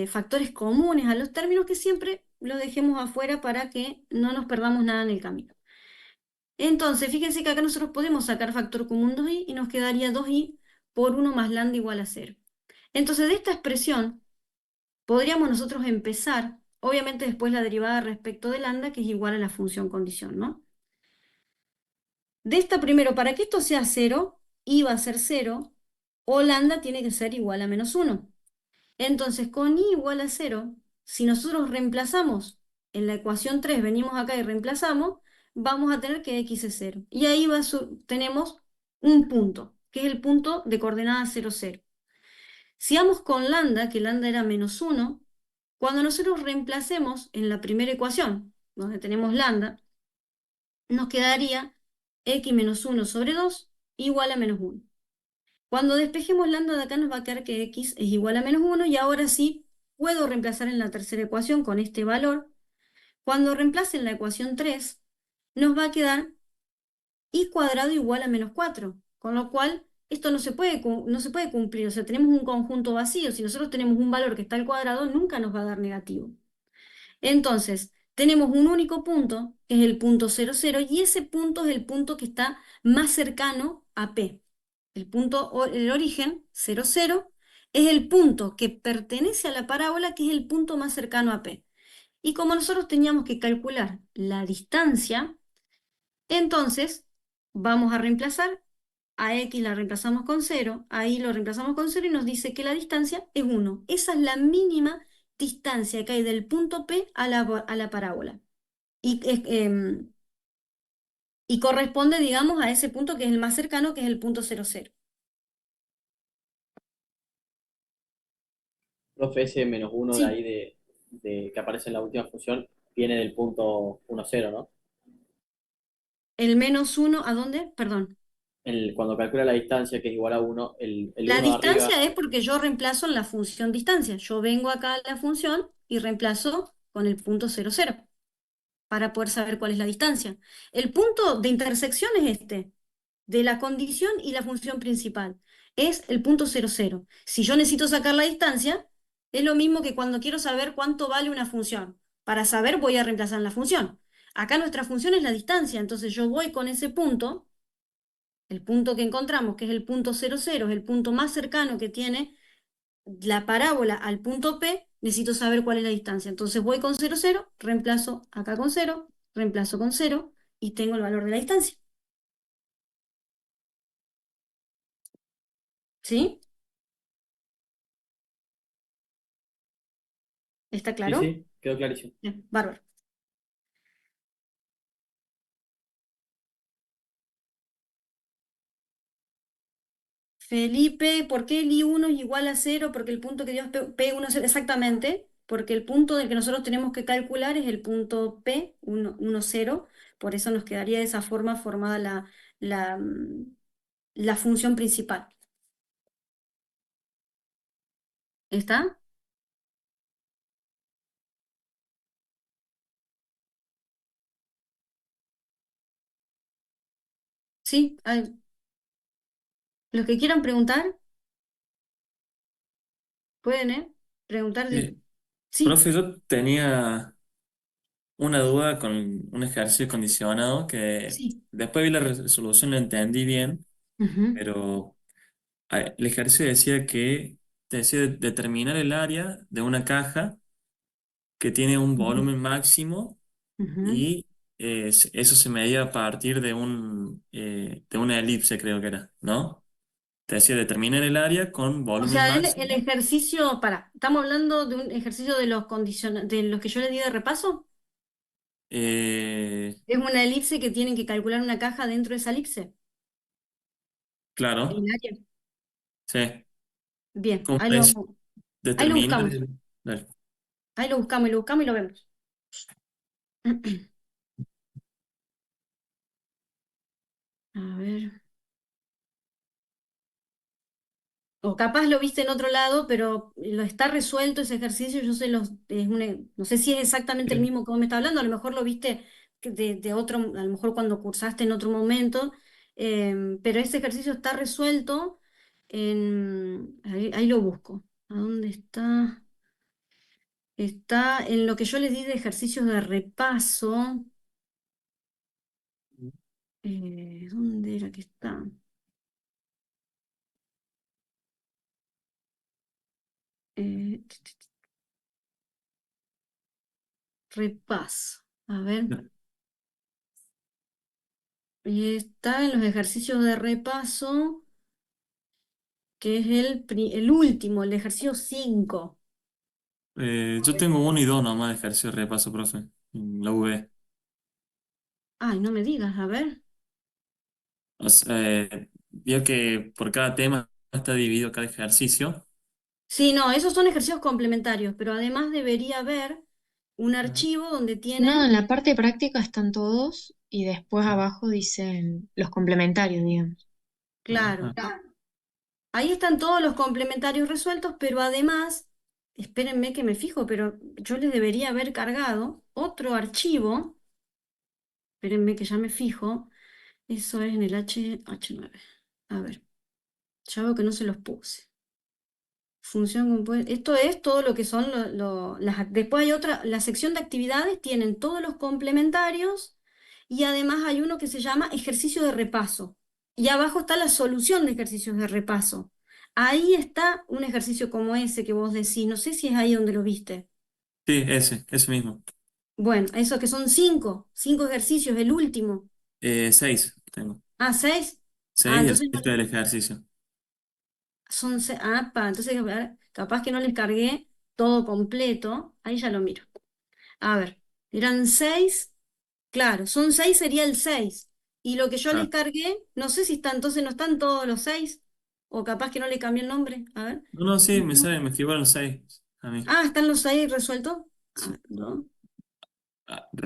factores comunes a los términos, que siempre los dejemos afuera para que no nos perdamos nada en el camino. Entonces, fíjense que acá nosotros podemos sacar factor común 2y y nos quedaría 2y por 1 más lambda igual a 0. Entonces, de esta expresión podríamos nosotros empezar, obviamente después la derivada respecto de lambda, que es igual a la función condición, ¿no? De esta primero, para que esto sea 0, y va a ser 0, o lambda tiene que ser igual a menos 1. Entonces, con y igual a 0, si nosotros reemplazamos en la ecuación 3, venimos acá y reemplazamos, vamos a tener que x es 0. Y ahí tenemos un punto, que es el punto de coordenada 0, 0. Si vamos con lambda, que lambda era menos 1, Cuando nosotros reemplacemos en la primera ecuación, donde tenemos lambda, nos quedaría x menos 1 sobre 2 igual a menos 1. Cuando despejemos lambda de acá nos va a quedar que x es igual a menos 1 y ahora sí puedo reemplazar en la tercera ecuación con este valor. Cuando reemplace en la ecuación 3 nos va a quedar y cuadrado igual a menos 4, con lo cual esto no se puede cumplir, o sea, tenemos un conjunto vacío, si nosotros tenemos un valor que está al cuadrado, nunca nos va a dar negativo. Entonces, tenemos un único punto, que es el punto 0, 0, y ese punto es el punto que está más cercano a P. El origen, 0, 0, es el punto que pertenece a la parábola, que es el punto más cercano a P. Y como nosotros teníamos que calcular la distancia, entonces vamos a reemplazar a x la reemplazamos con 0, a y lo reemplazamos con 0 y nos dice que la distancia es 1. Esa es la mínima distancia que hay del punto P a la parábola. Y, y corresponde, digamos, a ese punto que es el más cercano, que es el punto 0, 0.
Profe, ese menos uno de
Sí,
ahí que aparece en la última función viene del punto 1, 0, ¿no?
el menos 1, ¿a dónde? Perdón.
Cuando calcula la distancia, que es igual a 1, el
La
1 de arriba,
distancia es porque yo reemplazo en la función distancia. Yo vengo acá a la función y reemplazo con el punto 0, 0, para poder saber cuál es la distancia. El punto de intersección es este, de la condición y la función principal. Es el punto 0, 0. Si yo necesito sacar la distancia, es lo mismo que cuando quiero saber cuánto vale una función. Para saber voy a reemplazar en la función. Acá nuestra función es la distancia, entonces yo voy con ese punto, el punto que encontramos, que es el punto 0, 0, es el punto más cercano que tiene la parábola al punto P, necesito saber cuál es la distancia. Entonces voy con 0, 0, reemplazo acá con 0, reemplazo con 0 y tengo el valor de la distancia. ¿Sí? ¿Está
sí,
claro?
sí, quedó clarísimo.
Bien, bárbaro. Felipe, ¿por qué el I1 es igual a 0? Porque el punto que dio es P1 es 0, exactamente, porque el punto del que nosotros tenemos que calcular es el punto P1, 1, 0, por eso nos quedaría de esa forma formada la, mm, la función principal. ¿Está? Sí, los que quieran preguntar, pueden, ¿eh? Preguntar.
Eh,
Sí.
Profe, yo tenía una duda con un ejercicio condicionado que
Sí.
después vi la resolución, lo entendí bien,
Ujú,
pero el ejercicio decía que decía determinar el área de una caja que tiene un
ujú,
volumen máximo
ujú.
y eso se medía a partir de una elipse, creo que era, ¿no? Te decía determinar el área con
O
volumen
sea, el
máximo.
ejercicio, estamos hablando de un ejercicio de de los que yo le di de repaso.
Eh,
Es una elipse que tienen que calcular una caja dentro de esa elipse. El
claro,
área.
sí.
Bien,
¿Cómo es
ahí lo
determinar
buscamos.
el... Dale.
Ahí lo buscamos y lo vemos. A ver. O capaz lo viste en otro lado, pero lo está resuelto ese ejercicio. Yo sé no sé si es exactamente el
Sí.
mismo que vos me estás hablando, a lo mejor lo viste de otro, a lo mejor cuando cursaste en otro momento, pero ese ejercicio está resuelto ahí lo busco. ¿A dónde está? Está en lo que yo les di de ejercicios de repaso. ¿Dónde era que está? Eh, Repaso. A ver. Y está en los ejercicios de repaso, que es el último, el ejercicio 5.
Yo tengo uno y dos nomás de ejercicio de repaso, profe, en la UV.
Ay, no me digas, a ver.
Vio que por cada tema está dividido cada ejercicio
Sí, no, esos son ejercicios complementarios, pero además debería haber un
Ah,
archivo donde
No,
tienen,
en la parte práctica están todos y después abajo dicen los complementarios, digamos.
claro,
ah.
ahí están todos los complementarios resueltos, pero además, espérenme que me fijo, pero yo les debería haber cargado otro archivo, espérenme que ya me fijo, eso es en el H9. A ver, ya veo que no se los puse. Función compuesta. Esto es todo lo que son después hay otra, la sección de actividades tienen todos los complementarios y además hay uno que se llama ejercicio de repaso. Y abajo está la solución de ejercicios de repaso. Ahí está un ejercicio como ese que vos decís, no sé si es ahí donde lo viste.
Sí, ese mismo.
Bueno, eso que son cinco ejercicios, el último.
6 tengo.
Ah, seis. Ah,
6 y el
entonces
resto del ejercicio.
entonces a ver, capaz que no les cargué todo completo. Ahí ya lo miro. A ver, eran seis, claro, son seis sería el seis. Y lo que yo les
Ah,
cargué, no sé si están, entonces no están todos los seis, o capaz que no le cambié el nombre. A ver.
no, no, sí, me
Uno.
sale, me figuran 6 a mí.
Ah, están los seis resueltos. A
Sí.
ver, dos.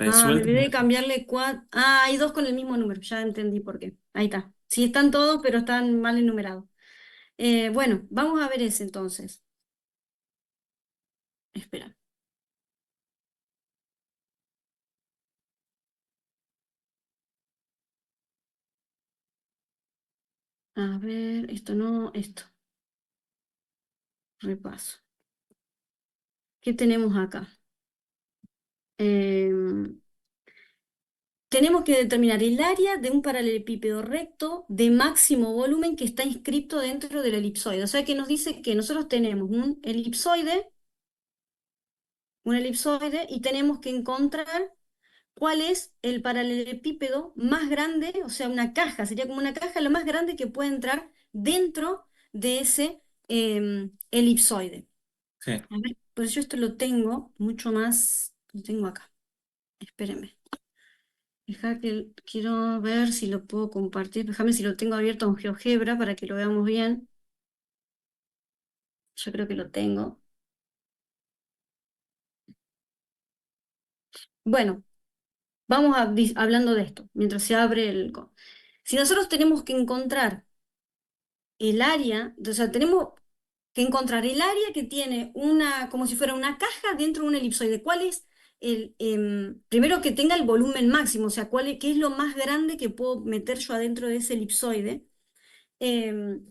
Ah, me
Resuelto.
olvidé de cambiarle cuatro. Ah, hay dos con el mismo número, ya entendí por qué. Ahí está. Sí, están todos, pero están mal enumerados. Bueno, vamos a ver ese entonces. Espera. A ver, esto no, esto. Repaso. ¿Qué tenemos acá? Em, Tenemos que determinar el área de un paralelepípedo recto de máximo volumen que está inscrito dentro del elipsoide. O sea que nos dice que nosotros tenemos un elipsoide y tenemos que encontrar cuál es el paralelepípedo más grande, o sea, una caja, sería como una caja lo más grande que puede entrar dentro de ese elipsoide.
Sí.
A ver, pues yo esto lo tengo mucho más, lo tengo acá. Espérenme. Deja que quiero ver si lo puedo compartir. Déjame si lo tengo abierto en GeoGebra para que lo veamos bien. Yo creo que lo tengo. Bueno, vamos hablando de esto mientras se abre Si nosotros tenemos que encontrar el área, o sea, tenemos que encontrar el área que tiene una, como si fuera una caja dentro de un elipsoide. ¿Cuál es primero que tenga el volumen máximo? O sea, qué es lo más grande que puedo meter yo adentro de ese elipsoide. Em,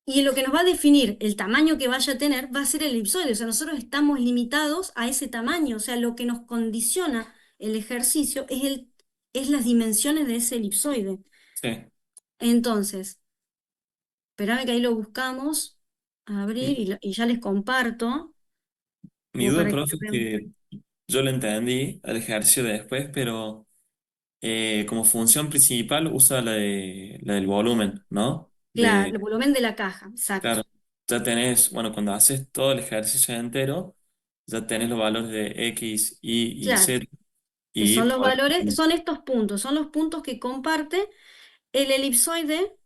Y lo que nos va a definir el tamaño que vaya a tener va a ser el elipsoide. O sea, nosotros estamos limitados a ese tamaño. O sea, lo que nos condiciona el ejercicio es las dimensiones de ese elipsoide.
Sí.
Entonces, esperame que ahí lo buscamos, a abrir
Mi,
y ya les comparto,
mi
como
duda,
para que
profe,
lo
es
vean.
que yo lo entendí al ejercicio de después, pero como función principal usa la del volumen, ¿no?
Claro, el volumen de la caja, exacto.
Claro, ya tenés, bueno, cuando haces todo el ejercicio entero, ya tenés los valores de X, Y y
Claro,
Z
que
y
son los
podés-
valores, son estos puntos, son los puntos que comparte el elipsoide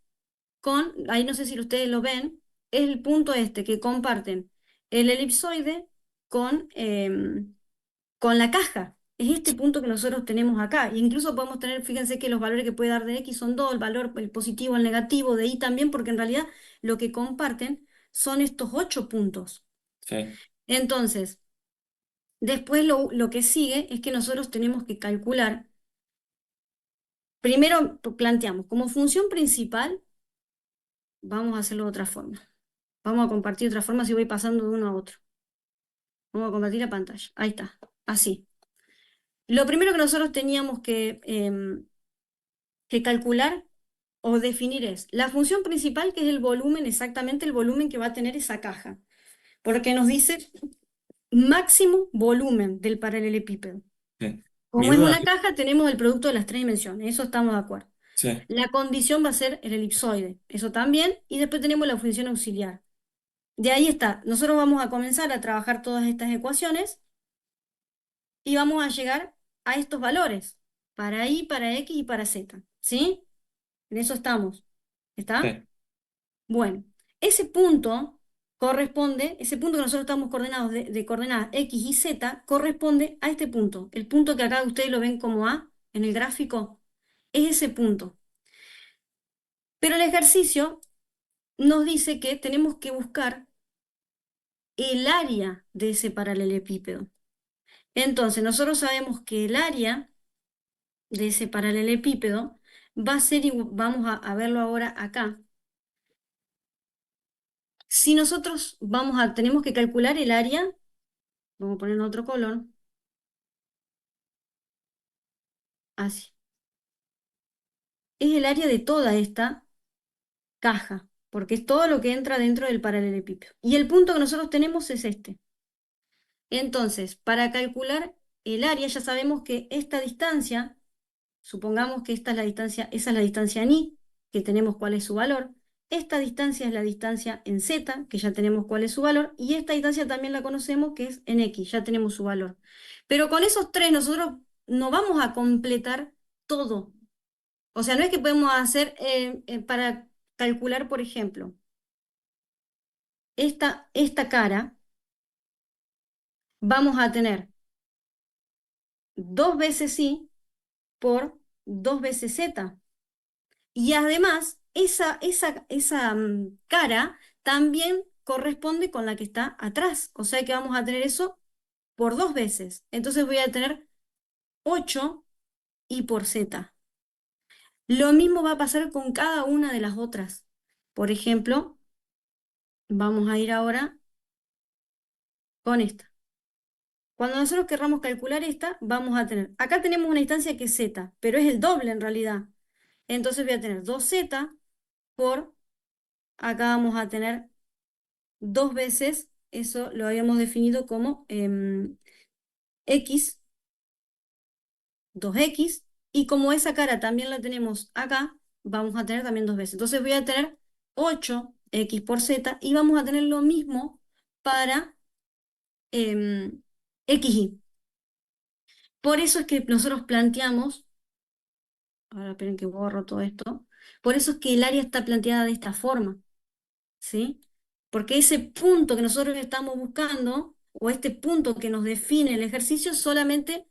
ahí no sé si ustedes lo ven, es el punto este que comparten el elipsoide con la caja. Es este punto que nosotros tenemos acá. E incluso podemos tener, fíjense que los valores que puede dar de X son dos, el valor, el positivo, el negativo, de Y también, porque en realidad lo que comparten son estos 8 puntos.
sí,
Entonces, después lo que sigue es que nosotros tenemos que calcular, primero planteamos como función principal, vamos a hacerlo de otra forma. Vamos a compartir de otra forma si voy pasando de uno a otro. Vamos a compartir la pantalla. Ahí está. Así. Lo primero que nosotros teníamos que calcular o definir es la función principal, que es el volumen, exactamente el volumen que va a tener esa caja. Porque nos dice máximo volumen del paralelepípedo.
sí. Mi
Como es
duda,
una caja, tenemos el producto de las tres dimensiones. Eso estamos de acuerdo.
sí,
La condición va a ser el elipsoide. Eso también. Y después tenemos la función auxiliar. De ahí está. Nosotros vamos a comenzar a trabajar todas estas ecuaciones y vamos a llegar a estos valores, para Y, para X y para Z. ¿Sí? En eso estamos. ¿Está?
sí,
Bueno, ese punto corresponde, ese punto que nosotros estamos coordenados de coordenadas X y Z, corresponde a este punto. El punto que acá ustedes lo ven como A en el gráfico, es ese punto. Pero el ejercicio nos dice que tenemos que buscar el área de ese paralelepípedo. Entonces, nosotros sabemos que el área de ese paralelepípedo va a ser, vamos a verlo ahora acá. Si nosotros tenemos que calcular el área, vamos a poner otro color, así. Es el área de toda esta caja, porque es todo lo que entra dentro del paralelepípedo. Y el punto que nosotros tenemos es este. Entonces, para calcular el área, ya sabemos que esta distancia, supongamos que esta es la distancia, esa es la distancia en y, que tenemos cuál es su valor. Esta distancia es la distancia en z, que ya tenemos cuál es su valor, y esta distancia también la conocemos, que es en x, ya tenemos su valor. Pero con esos tres nosotros no vamos a completar todo. O sea, no es que podemos hacer para calcular, por ejemplo, esta cara, vamos a tener 2 veces y por 2 veces z. Y además, esa cara también corresponde con la que está atrás. O sea que vamos a tener eso por 2 veces. Entonces voy a tener 8 y por z. Lo mismo va a pasar con cada una de las otras. Por ejemplo, vamos a ir ahora con esta. Cuando nosotros querramos calcular esta, vamos a tener, acá tenemos una distancia que es z, pero es el doble en realidad. Entonces voy a tener 2z por, acá vamos a tener 2 veces, eso lo habíamos definido como x, 2x, y como esa cara también la tenemos acá, vamos a tener también 2 veces. Entonces voy a tener 8x por z, y vamos a tener lo mismo para xy. Por eso es que nosotros planteamos, ahora esperen que borro todo esto, por eso es que el área está planteada de esta forma, ¿sí? Porque ese punto que nosotros estamos buscando, o este punto que nos define el ejercicio, solamente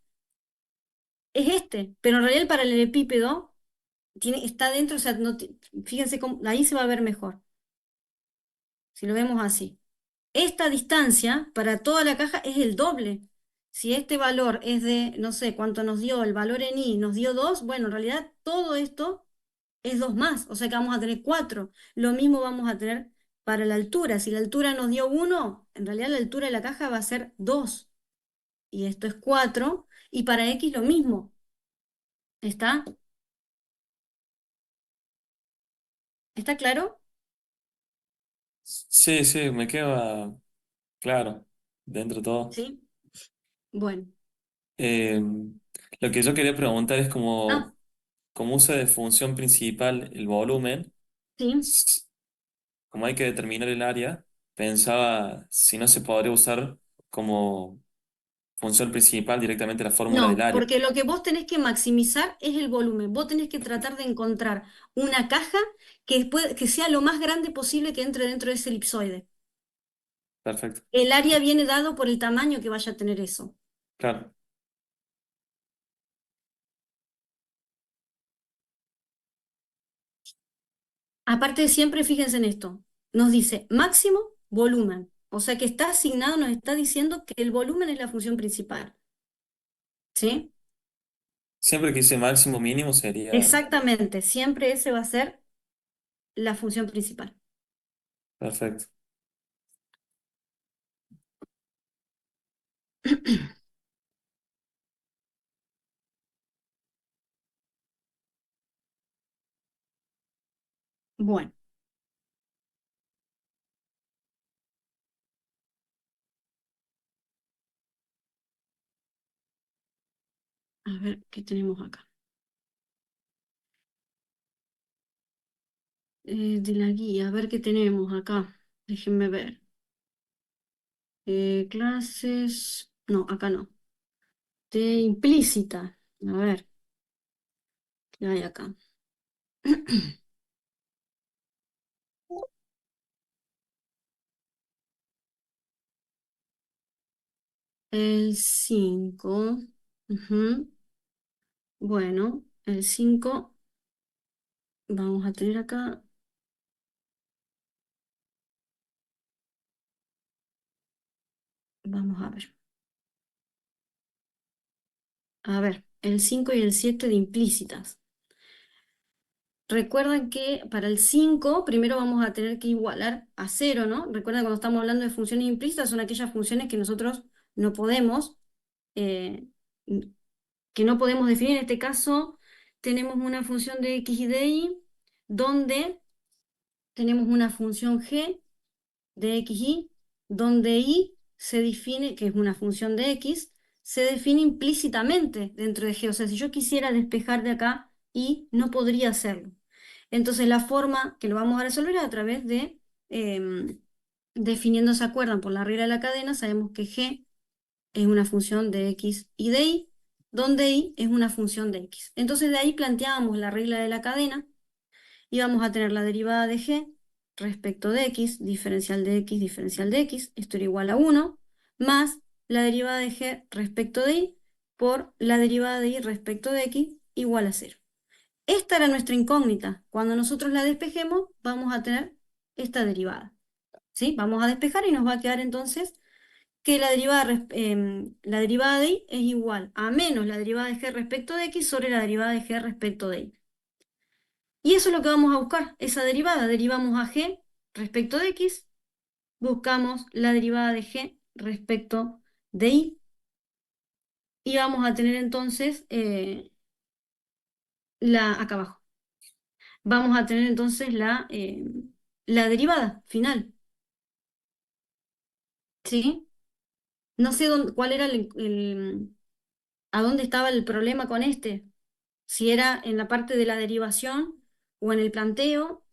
es este, pero en realidad el paralelepípedo está dentro, o sea, fíjense cómo, ahí se va a ver mejor, si lo vemos así. Esta distancia para toda la caja es el doble. Si este valor es de, no sé, cuánto nos dio el valor en y, nos dio 2, bueno, en realidad todo esto es 2 más, o sea que vamos a tener 4. Lo mismo vamos a tener para la altura. Si la altura nos dio 1, en realidad la altura de la caja va a ser 2. Y esto es 4. Y para x lo mismo. ¿Está? ¿Está claro?
Sí, sí, me queda claro, dentro de todo.
Sí. Bueno.
Eh, lo que yo quería preguntar es
Ah,
como usa de función principal el volumen,
sí.
s- como hay que determinar el área, pensaba si no se podría usar como función principal directamente la fórmula del
No,
área.
porque lo que vos tenés que maximizar es el volumen. Vos tenés que tratar de encontrar una caja que sea lo más grande posible que entre dentro de ese elipsoide.
Perfecto,
El área viene dado por el tamaño que vaya a tener eso.
claro.
Aparte, siempre fíjense en esto. Nos dice máximo volumen. O sea que está asignado, nos está diciendo que el volumen es la función principal. ¿Sí?
Siempre que hice máximo mínimo sería
Exactamente. Siempre ese va a ser la función principal.
perfecto.
Bueno, a ver qué tenemos acá. De la guía, a ver qué tenemos acá. Déjenme ver. Clases. No, acá no. De implícita. A ver, ¿qué hay acá? El 5. Ujú. Bueno, el 5 vamos a tener acá. Vamos a ver. A ver, el 5 y el 7 de implícitas. Recuerdan que para el 5 primero vamos a tener que igualar a cero, ¿no? Recuerdan cuando estamos hablando de funciones implícitas, son aquellas funciones que nosotros no podemos, eh, que no podemos definir. En este caso, tenemos una función de x y de y, donde tenemos una función g de xy, donde y se define, que es una función de x, se define implícitamente dentro de g. O sea, si yo quisiera despejar de acá y no podría hacerlo. Entonces la forma que lo vamos a resolver es a través de definiendo, ¿se acuerdan? Por la regla de la cadena, sabemos que g es una función de x y de y, donde y es una función de x. Entonces de ahí planteábamos la regla de la cadena y vamos a tener la derivada de g respecto de x, diferencial de x, esto era igual a 1, más la derivada de g respecto de y por la derivada de y respecto de x igual a 0. Esta era nuestra incógnita. Cuando nosotros la despejemos, vamos a tener esta derivada. ¿Sí? Vamos a despejar y nos va a quedar entonces que la derivada de y es igual a menos la derivada de g respecto de x sobre la derivada de g respecto de y. Y eso es lo que vamos a buscar, esa derivada. Derivamos a g respecto de x, buscamos la derivada de g respecto de y vamos a tener entonces acá abajo. Vamos a tener entonces la derivada final. ¿Sí? No sé cuál era a dónde estaba el problema con este. Si era en la parte de la derivación o en el planteo.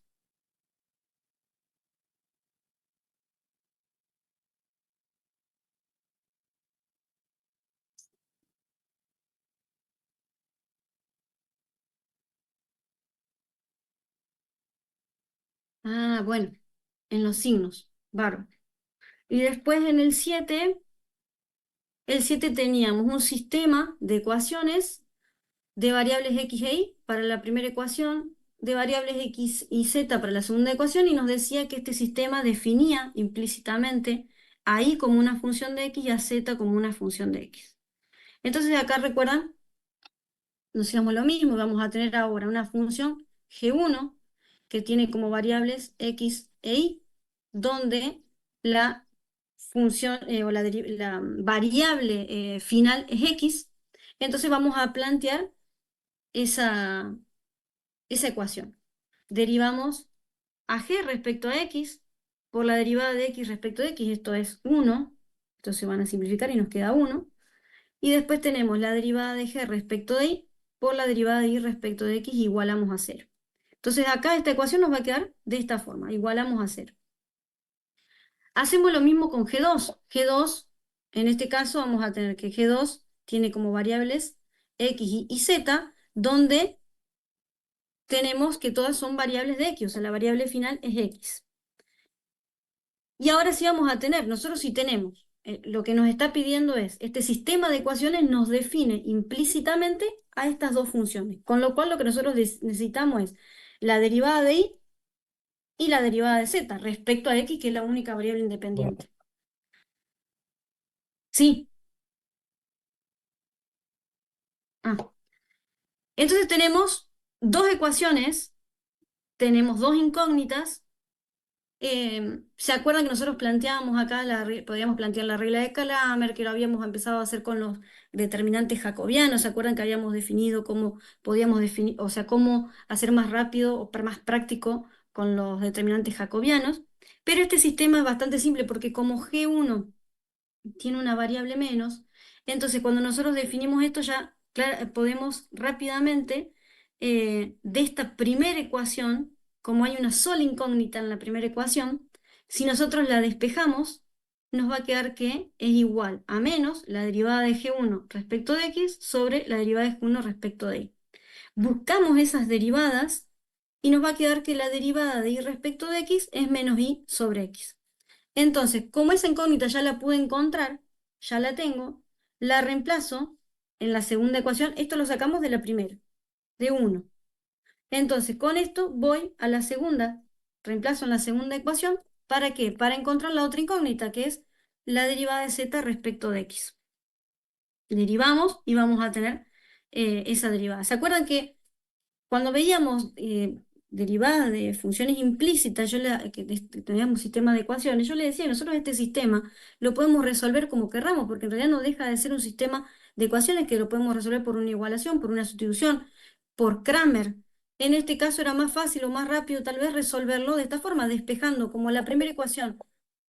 Ah, bueno, en los signos. Bárbaro. Y después en el 7 teníamos un sistema de ecuaciones de variables x e y para la primera ecuación, de variables x y z para la segunda ecuación, y nos decía que este sistema definía implícitamente a y como una función de x y a z como una función de x. Entonces acá recuerdan, nos hacíamos lo mismo, vamos a tener ahora una función g1 que tiene como variables x e y, donde la función o la variable final es x. Entonces vamos a plantear esa, esa ecuación. Derivamos a g respecto a x por la derivada de x respecto de x, esto es 1, esto se van a simplificar y nos queda 1. Y después tenemos la derivada de g respecto de y por la derivada de y respecto de x, igualamos a 0. Entonces acá esta ecuación nos va a quedar de esta forma, igualamos a 0. Hacemos lo mismo con G2. G2, en este caso vamos a tener que G2 tiene como variables x y z, donde tenemos que todas son variables de x, o sea, la variable final es x. Y ahora sí vamos a tener, nosotros sí tenemos, lo que nos está pidiendo es, este sistema de ecuaciones nos define implícitamente a estas dos funciones, con lo cual lo que nosotros necesitamos es la derivada de y la derivada de z respecto a x, que es la única variable independiente. Sí. Ah. Entonces tenemos dos ecuaciones, tenemos dos incógnitas. ¿Se acuerdan que nosotros planteábamos acá, podíamos plantear la regla de Calamer, que lo habíamos empezado a hacer con los determinantes jacobianos? ¿Se acuerdan que habíamos definido cómo podíamos definir, o sea, cómo hacer más rápido o más práctico con los determinantes jacobianos? Pero este sistema es bastante simple porque como G1 tiene una variable menos, entonces cuando nosotros definimos esto ya podemos rápidamente de esta primera ecuación, como hay una sola incógnita en la primera ecuación, si nosotros la despejamos, nos va a quedar que es igual a menos la derivada de g1 respecto de x sobre la derivada de g1 respecto de y. Buscamos esas derivadas y nos va a quedar que la derivada de y respecto de x es menos y sobre x. Entonces, como esa incógnita ya la pude encontrar, ya la tengo, la reemplazo en la segunda ecuación, esto lo sacamos de la primera, de 1. Entonces, con esto voy a la segunda, reemplazo en la segunda ecuación, ¿para qué? Para encontrar la otra incógnita, que es la derivada de z respecto de x. Derivamos y vamos a tener esa derivada. ¿Se acuerdan que cuando veíamos derivadas de funciones implícitas, teníamos un sistema de ecuaciones, yo le decía, nosotros este sistema lo podemos resolver como querramos, porque en realidad no deja de ser un sistema de ecuaciones que lo podemos resolver por una igualación, por una sustitución, por Kramer. En este caso era más fácil o más rápido tal vez resolverlo de esta forma, despejando como la primera ecuación.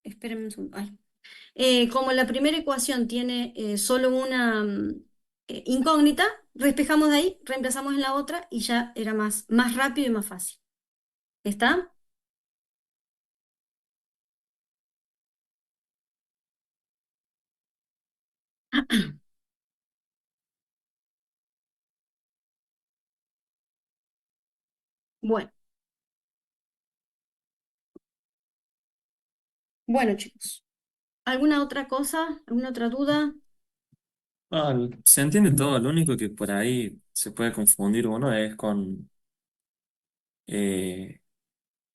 Espérenme un segundo. Ay. Como la primera ecuación tiene solo una incógnita, despejamos de ahí, reemplazamos en la otra y ya era más rápido y más fácil. ¿Está? Bueno, bueno chicos. ¿Alguna otra cosa? ¿Alguna otra duda?
Se entiende todo, lo único que por ahí se puede confundir uno es con eh,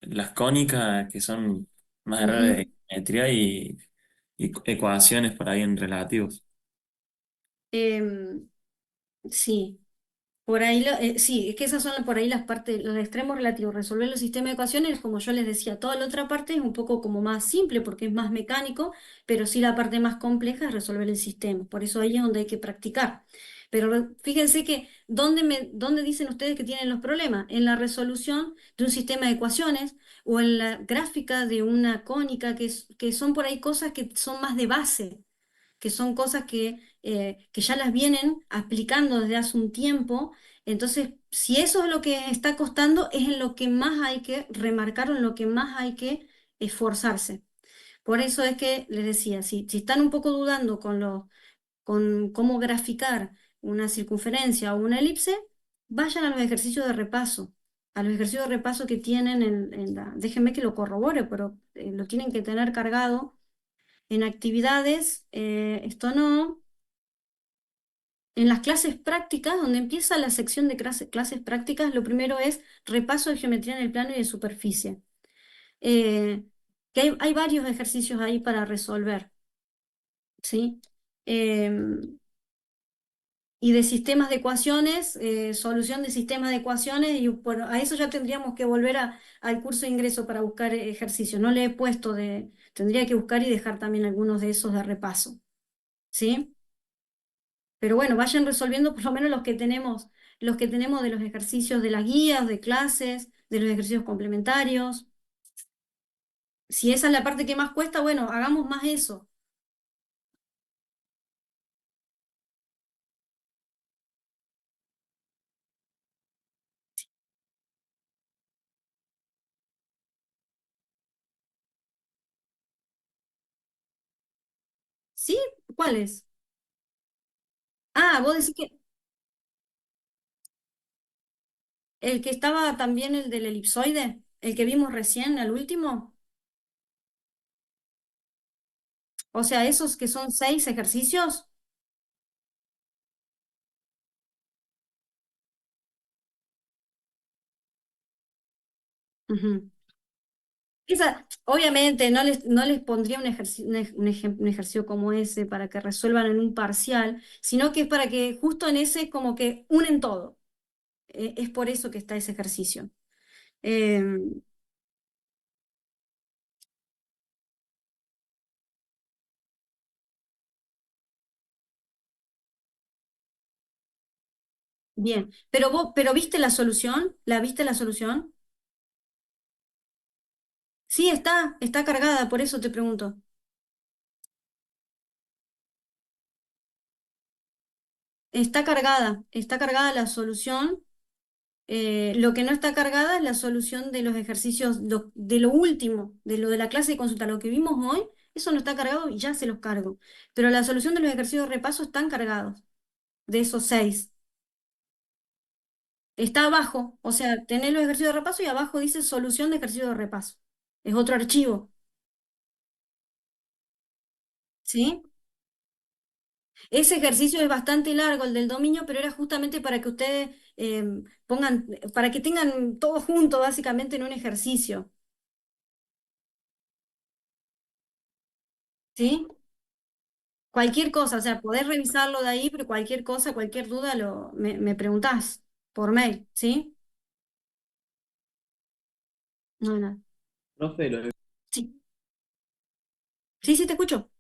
las cónicas que son más errores
Ujú.
de geometría y ecuaciones por ahí en relativos.
Em, sí. Por ahí, sí, es que esas son por ahí las partes, los extremos relativos. Resolver los sistemas de ecuaciones, como yo les decía, toda la otra parte es un poco como más simple porque es más mecánico, pero sí la parte más compleja es resolver el sistema. Por eso ahí es donde hay que practicar. Pero fíjense que, ¿dónde dicen ustedes que tienen los problemas? En la resolución de un sistema de ecuaciones o en la gráfica de una cónica, que son por ahí cosas que son más de base, que son cosas que ya las vienen aplicando desde hace un tiempo. Entonces, si eso es lo que está costando, es en lo que más hay que remarcar o en lo que más hay que esforzarse. Por eso es que les decía, si están un poco dudando con cómo graficar una circunferencia o una elipse, vayan a los ejercicios de repaso. A los ejercicios de repaso que tienen déjenme que lo corrobore, pero lo tienen que tener cargado en actividades, esto no. En las clases prácticas, donde empieza la sección de clases prácticas, lo primero es repaso de geometría en el plano y de superficie. Eh, que hay varios ejercicios ahí para resolver, ¿sí? Em, y de sistemas de ecuaciones, solución de sistemas de ecuaciones, y bueno, a eso ya tendríamos que volver al curso de ingreso para buscar ejercicios. No le he puesto tendría que buscar y dejar también algunos de esos de repaso, ¿sí? Pero bueno, vayan resolviendo por lo menos los que tenemos de los ejercicios de las guías, de clases, de los ejercicios complementarios. Si esa es la parte que más cuesta, bueno, hagamos más eso. ¿Sí? ¿Cuál es? Ah, vos decís que el que estaba también el del elipsoide, el que vimos recién, al último. O sea, esos que son 6 ejercicios. Ujú. Obviamente no les pondría un ejercicio como ese para que resuelvan en un parcial, sino que es para que justo en ese como que unen todo. Es por eso que está ese ejercicio. Eh, bien, pero ¿viste la solución? ¿La viste la solución? Sí, está cargada, por eso te pregunto. Está cargada la solución. Lo que no está cargada es la solución de los ejercicios, de lo último, de lo de la clase de consulta, lo que vimos hoy, eso no está cargado y ya se los cargo. Pero la solución de los ejercicios de repaso están cargados, de esos 6. Está abajo, o sea, tenés los ejercicios de repaso y abajo dice solución de ejercicio de repaso. Es otro archivo, ¿sí? Ese ejercicio es bastante largo, el del dominio, pero era justamente para que ustedes pongan, para que tengan todo junto básicamente en un ejercicio. ¿Sí? Cualquier cosa, o sea, podés revisarlo de ahí, pero cualquier cosa, cualquier duda, me preguntás por mail, ¿sí? No, nada.
Profe,
Sí, sí, sí, te escucho.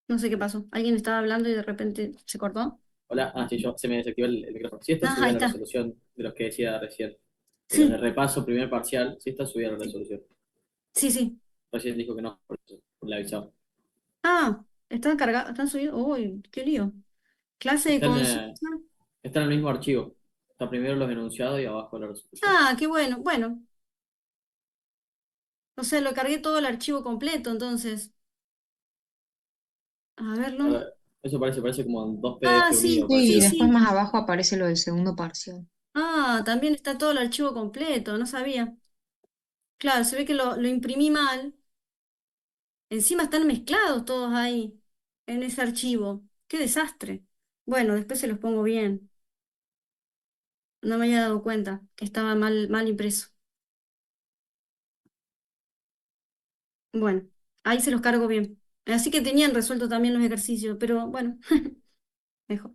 No sé qué pasó. Alguien estaba hablando y de repente se cortó.
hola, sí, yo se me desactivó el micrófono. Sí está
Ah, ahí
subida la
está.
resolución de los que decía recién. De los de
Sí,
repaso, primer parcial, sí está subida la resolución.
sí, sí.
Recién dijo que no, por eso le avisaba.
Ah, están cargados, están subidos. Uy, qué lío. Clase de
Está en,
consulta.
está en el mismo archivo. Está primero los enunciados y abajo la resolución.
Ah, qué bueno. Bueno, o sea, lo cargué todo el archivo completo, entonces. A verlo.
Claro, eso parece como dos
Ah,
PDF unidos,
sí,
Sí,
parece.
y
sí,
después
sí.
más abajo aparece lo del segundo parcial.
Ah, también está todo el archivo completo, no sabía. Claro, se ve que lo imprimí mal. Encima están mezclados todos ahí, en ese archivo. Qué desastre. Bueno, después se los pongo bien. No me había dado cuenta que estaba mal, mal impreso. Bueno, ahí se los cargo bien. Así que tenían resuelto también los ejercicios, pero bueno, mejor.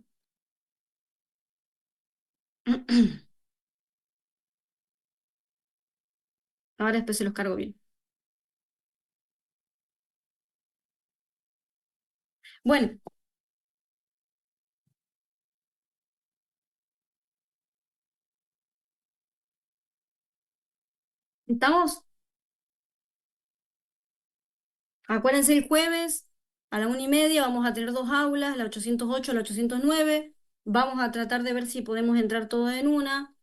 Ahora después se los cargo bien. Bueno, ¿estamos? Acuérdense el jueves a la 1:30 vamos a tener dos aulas, la 808, la 809. Vamos a tratar de ver si podemos entrar todo en una.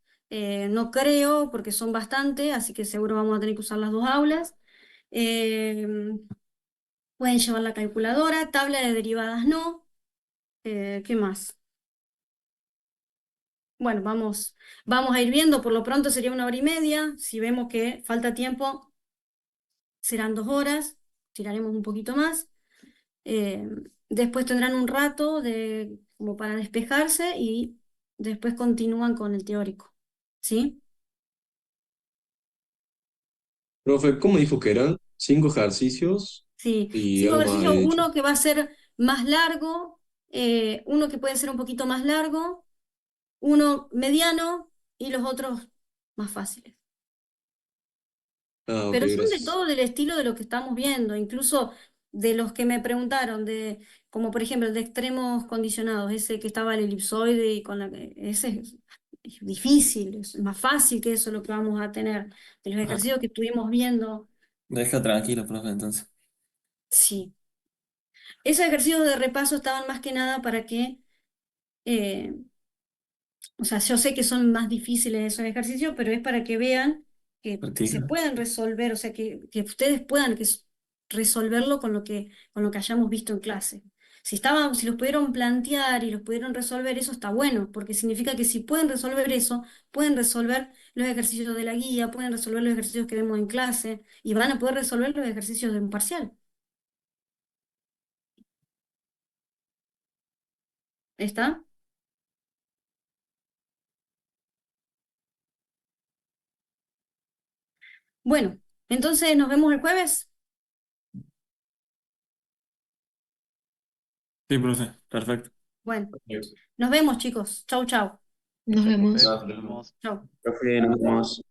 No creo porque son bastante, así que seguro vamos a tener que usar las dos aulas. Eh, Pueden llevar la calculadora, tabla de derivadas no. ¿Qué más? Bueno, vamos a ir viendo, por lo pronto sería 1 hora y media. Si vemos que falta tiempo, serán 2 horas, tiraremos un poquito más. Eh, Después tendrán un rato como para despejarse y después continúan con el teórico. ¿Sí?
Profe, ¿cómo dijo que eran? 5 ejercicios
Sí.
y
Cinco
algo más
ejercicios,
había dicho.
uno que va a ser más largo, uno que puede ser un poquito más largo, uno mediano y los otros más fáciles.
Ah, ok,
Pero son de
gracias.
todo del estilo de lo que estamos viendo, incluso de los que me preguntaron, como por ejemplo el de extremos condicionados, ese que estaba el elipsoide y ese es difícil, es más fácil que eso lo que vamos a tener. De los
Ah,
ejercicios que estuvimos viendo,
deja tranquilo, profe, entonces.
sí. Esos ejercicios de repaso estaban más que nada para que eh, o sea, yo sé que son más difíciles esos ejercicios, pero es para que vean que se
Practica.
pueden resolver, o sea, que ustedes puedan resolverlo con lo que hayamos visto en clase. Si los pudieron plantear y los pudieron resolver, eso está bueno, porque significa que si pueden resolver eso, pueden resolver los ejercicios de la guía, pueden resolver los ejercicios que vemos en clase y van a poder resolver los ejercicios de un parcial. ¿Está? Bueno, entonces nos vemos el jueves.
Sí, profe, perfecto.
Bueno, nos vemos, chicos. Chau, chau.
Nos
Chao, profe.
vemos.
Nos vemos.
Chau.
Profe, nos vemos.